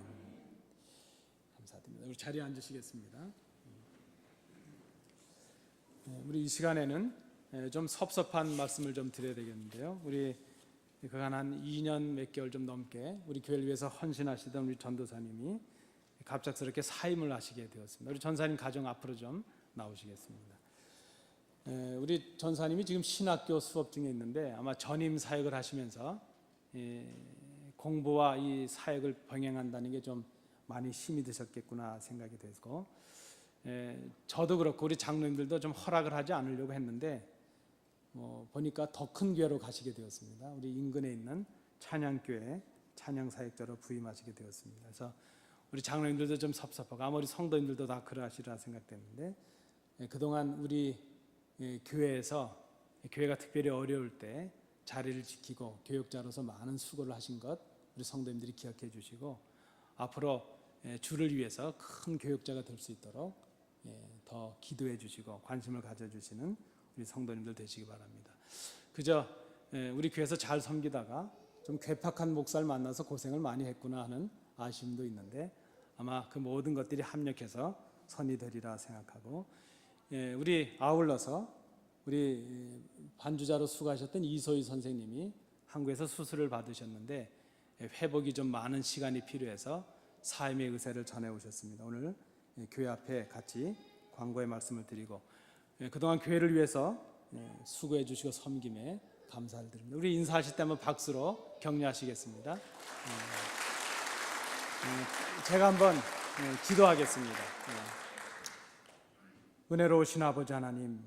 감사드립니다. 우리 자리에 앉으시겠습니다. 우리 이 시간에는 좀 섭섭한 말씀을 좀 드려야 되겠는데요. 우리 그간 한 2년 몇 개월 좀 넘게 우리 교회를 위해서 헌신하시던 우리 전도사님이 갑작스럽게 사임을 하시게 되었습니다. 우리 전사님 가정 앞으로 좀 나오시겠습니다. 우리 전사님이 지금 신학교 수업 중에 있는데 아마 전임 사역을 하시면서 공부와 이 사역을 병행한다는 게 좀 많이 힘이 드셨겠구나 생각이 되고, 저도 그렇고 우리 장로님들도 좀 허락을 하지 않으려고 했는데 보니까 더 큰 교회로 가시게 되었습니다. 우리 인근에 있는 찬양교회 찬양사역자로 부임하시게 되었습니다. 그래서 우리 장로님들도 좀 섭섭하고 아마 우리 성도님들도 다 그러하시리라 생각되는데, 그동안 우리 교회에서 교회가 특별히 어려울 때 자리를 지키고 교역자로서 많은 수고를 하신 것 우리 성도님들이 기억해 주시고 앞으로 주를 위해서 큰 교역자가 될 수 있도록 더 기도해 주시고 관심을 가져주시는 우리 성도님들 되시기 바랍니다. 그저 우리 교회에서 잘 섬기다가 좀 괴팍한 목사를 만나서 고생을 많이 했구나 하는 아쉬움도 있는데 아마 그 모든 것들이 합력해서 선이 되리라 생각하고, 우리 아울러서 우리 반주자로 수고하셨던 이소희 선생님이 한국에서 수술을 받으셨는데 회복이 좀 많은 시간이 필요해서 사임의 의사를 전해 오셨습니다. 오늘 교회 앞에 같이 광고의 말씀을 드리고 그동안 교회를 위해서 수고해 주시고 섬김에 감사를 드립니다. 우리 인사하실 때 한번 박수로 격려하시겠습니다. 제가 한번 기도하겠습니다. 은혜로우신 아버지 하나님,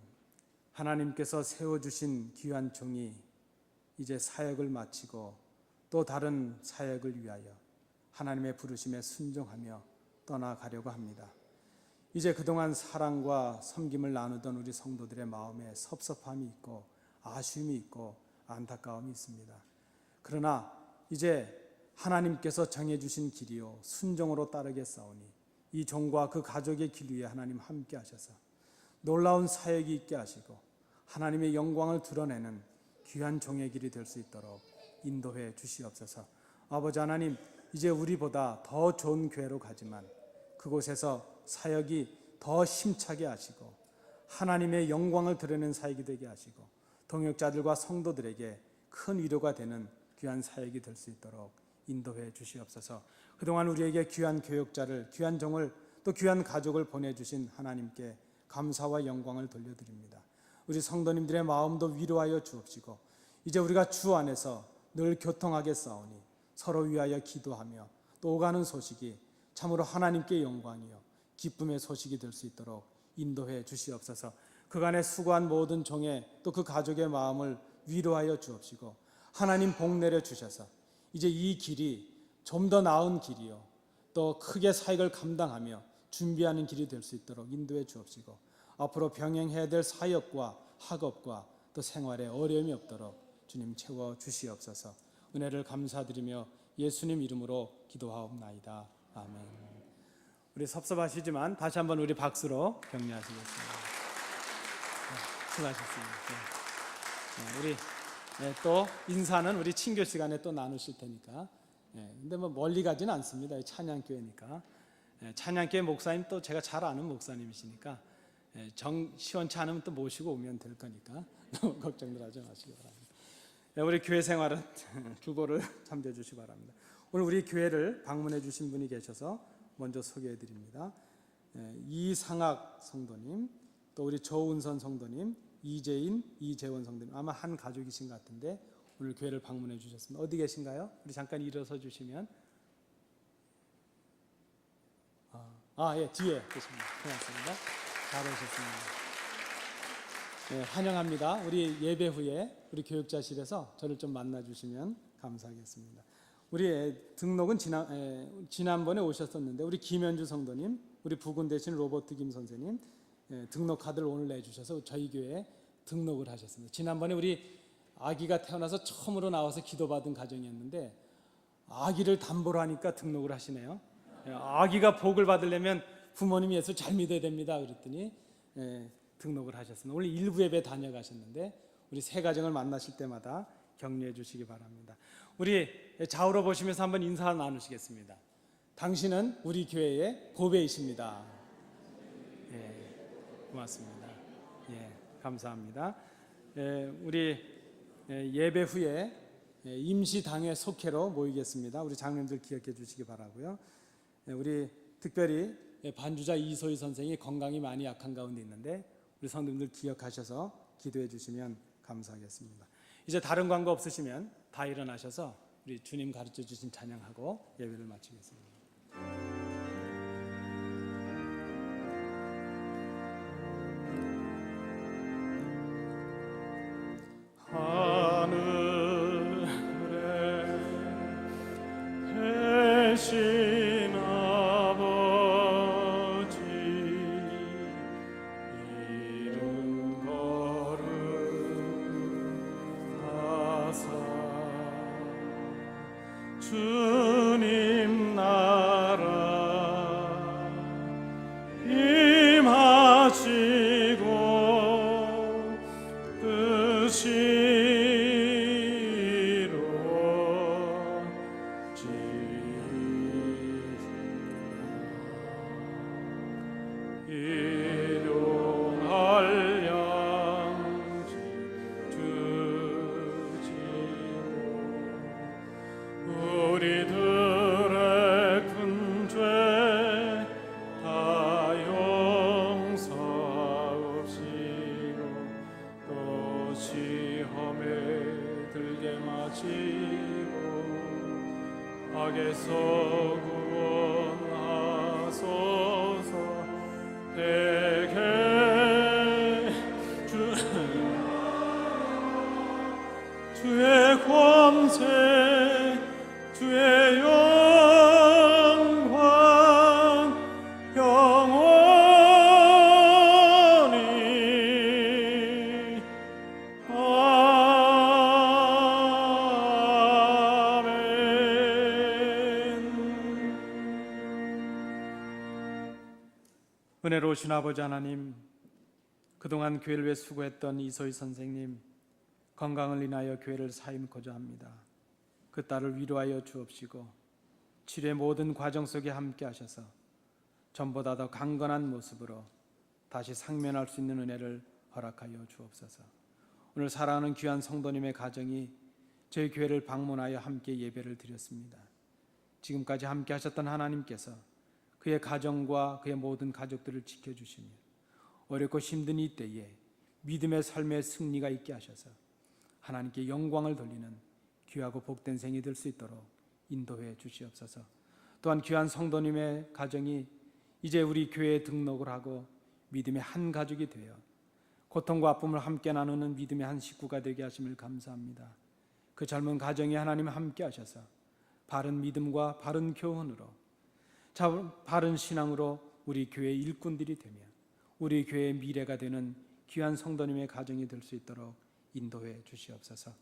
하나님께서 세워주신 귀한 종이 이제 사역을 마치고 또 다른 사역을 위하여 하나님의 부르심에 순종하며 떠나가려고 합니다. 이제 그동안 사랑과 섬김을 나누던 우리 성도들의 마음에 섭섭함이 있고 아쉬움이 있고 안타까움이 있습니다. 그러나 이제 하나님께서 정해주신 길이요 순종으로 따르겠사오니 이 종과 그 가족의 길 위에 하나님 함께 하셔서 놀라운 사역이 있게 하시고 하나님의 영광을 드러내는 귀한 종의 길이 될 수 있도록 인도해 주시옵소서. 아버지 하나님, 이제 우리보다 더 좋은 교회로 가지만 그곳에서 사역이 더 힘차게 하시고 하나님의 영광을 드러내는 사역이 되게 하시고 동역자들과 성도들에게 큰 위로가 되는 귀한 사역이 될 수 있도록 인도해 주시옵소서. 그동안 우리에게 귀한 교역자를, 귀한 종을, 또 귀한 가족을 보내주신 하나님께 감사와 영광을 돌려드립니다. 우리 성도님들의 마음도 위로하여 주옵시고 이제 우리가 주 안에서 늘 교통하게 싸우니 서로 위하여 기도하며 또 오가는 소식이 참으로 하나님께 영광이요 기쁨의 소식이 될 수 있도록 인도해 주시옵소서. 그간에 수고한 모든 종의 또 그 가족의 마음을 위로하여 주옵시고 하나님 복 내려 주셔서 이제 이 길이 좀 더 나은 길이요 또 크게 사역을 감당하며 준비하는 길이 될 수 있도록 인도해 주옵시고, 앞으로 병행해야 될 사역과 학업과 또 생활에 어려움이 없도록 주님 채워 주시옵소서. 은혜를 감사드리며 예수님 이름으로 기도하옵나이다. 아멘. 우리 섭섭하시지만 다시 한번 우리 박수로 격려하시겠습니다. 수고하셨습니다. 우리 또 인사는 우리 친교 시간에 또 나누실 테니까. 근데 뭐 멀리 가지는 않습니다. 찬양교회니까. 찬양교회 목사님 또 제가 잘 아는 목사님이시니까 시원치 않으면 또 모시고 오면 될 거니까 너무 걱정들 하지 마시기 바랍니다. 우리 교회 생활은 주보를 참조해 주시기 바랍니다. 오늘 우리 교회를 방문해 주신 분이 계셔서 먼저 소개해 드립니다. 이상학 성도님, 또 우리 조은선 성도님, 이재인, 이재원 성도님, 아마 한 가족이신 것 같은데 오늘 교회를 방문해 주셨습니다. 어디 계신가요? 우리 잠깐 일어서 주시면. 예, 뒤에 계십니다. 고맙습니다. 잘 오셨습니다. 환영합니다. 우리 예배 후에 우리 교육자실에서 저를 좀 만나 주시면 감사하겠습니다. 우리 등록은 지난번에 오셨었는데 우리 김현주 성도님, 우리 부군 대신 로버트 김 선생님 등록 카드를 오늘 내주셔서 저희 교회에 등록을 하셨습니다. 지난번에 우리 아기가 태어나서 처음으로 나와서 기도받은 가정이었는데 아기를 담보로 하니까 등록을 하시네요. 아기가 복을 받으려면 부모님이 예수 잘 믿어야 됩니다. 그랬더니 등록을 하셨습니다. 오늘 일부 예배 다녀가셨는데 우리 새 가정을 만나실 때마다 격려해 주시기 바랍니다. 우리 좌우로 보시면서 한번 인사 나누시겠습니다. 당신은 우리 교회의 보배이십니다. 고맙습니다. 감사합니다. 우리 예배 후에 임시당회 속회로 모이겠습니다. 우리 장로님들 기억해 주시기 바라고요. 우리 특별히 반주자 이소희 선생이 건강이 많이 약한 가운데 있는데 우리 성도님들 기억하셔서 기도해 주시면 감사하겠습니다. 이제 다른 광고 없으시면 다 일어나셔서 우리 주님 가르쳐 주신 찬양하고 예배를 마치겠습니다. 주님 나라 임하시고 뜻이 일용할 양식 주지로 우리들의 큰 죄 다 용서하옵시고 또 시험에 들게 마시고 악에서 구원하소서. 대개 주의 권세 주의 영광 영원히 아멘. 은혜로우신 아버지 하나님, 그동안 교회를 위해 수고했던 이소희 선생님 건강을 인하여 교회를 사임코자 합니다. 그 딸을 위로하여 주옵시고 치료의 모든 과정 속에 함께 하셔서 전보다 더 강건한 모습으로 다시 상면할 수 있는 은혜를 허락하여 주옵소서. 오늘 사랑하는 귀한 성도님의 가정이 저희 교회를 방문하여 함께 예배를 드렸습니다. 지금까지 함께 하셨던 하나님께서 그의 가정과 그의 모든 가족들을 지켜주시며 어렵고 힘든 이 때에 믿음의 삶의 승리가 있게 하셔서 하나님께 영광을 돌리는 귀하고 복된 생이 될 수 있도록 인도해 주시옵소서. 또한 귀한 성도님의 가정이 이제 우리 교회에 등록을 하고 믿음의 한 가족이 되어 고통과 아픔을 함께 나누는 믿음의 한 식구가 되게 하심을 감사합니다. 그 젊은 가정이 하나님 함께 하셔서 바른 믿음과 바른 교훈으로 바른 신앙으로 우리 교회 일꾼들이 되며 우리 교회의 미래가 되는 귀한 성도님의 가정이 될 수 있도록 인도해 주시옵소서.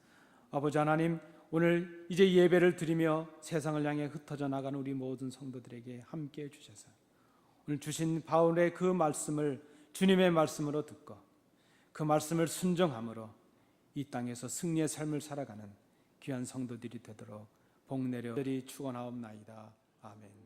아버지 하나님, 오늘 이제 예배를 드리며 세상을 향해 흩어져 나가는 우리 모든 성도들에게 함께해 주셔서 오늘 주신 바울의 그 말씀을 주님의 말씀으로 듣고 그 말씀을 순종함으로 이 땅에서 승리의 삶을 살아가는 귀한 성도들이 되도록 복 내려 축원하옵나이다. 아멘.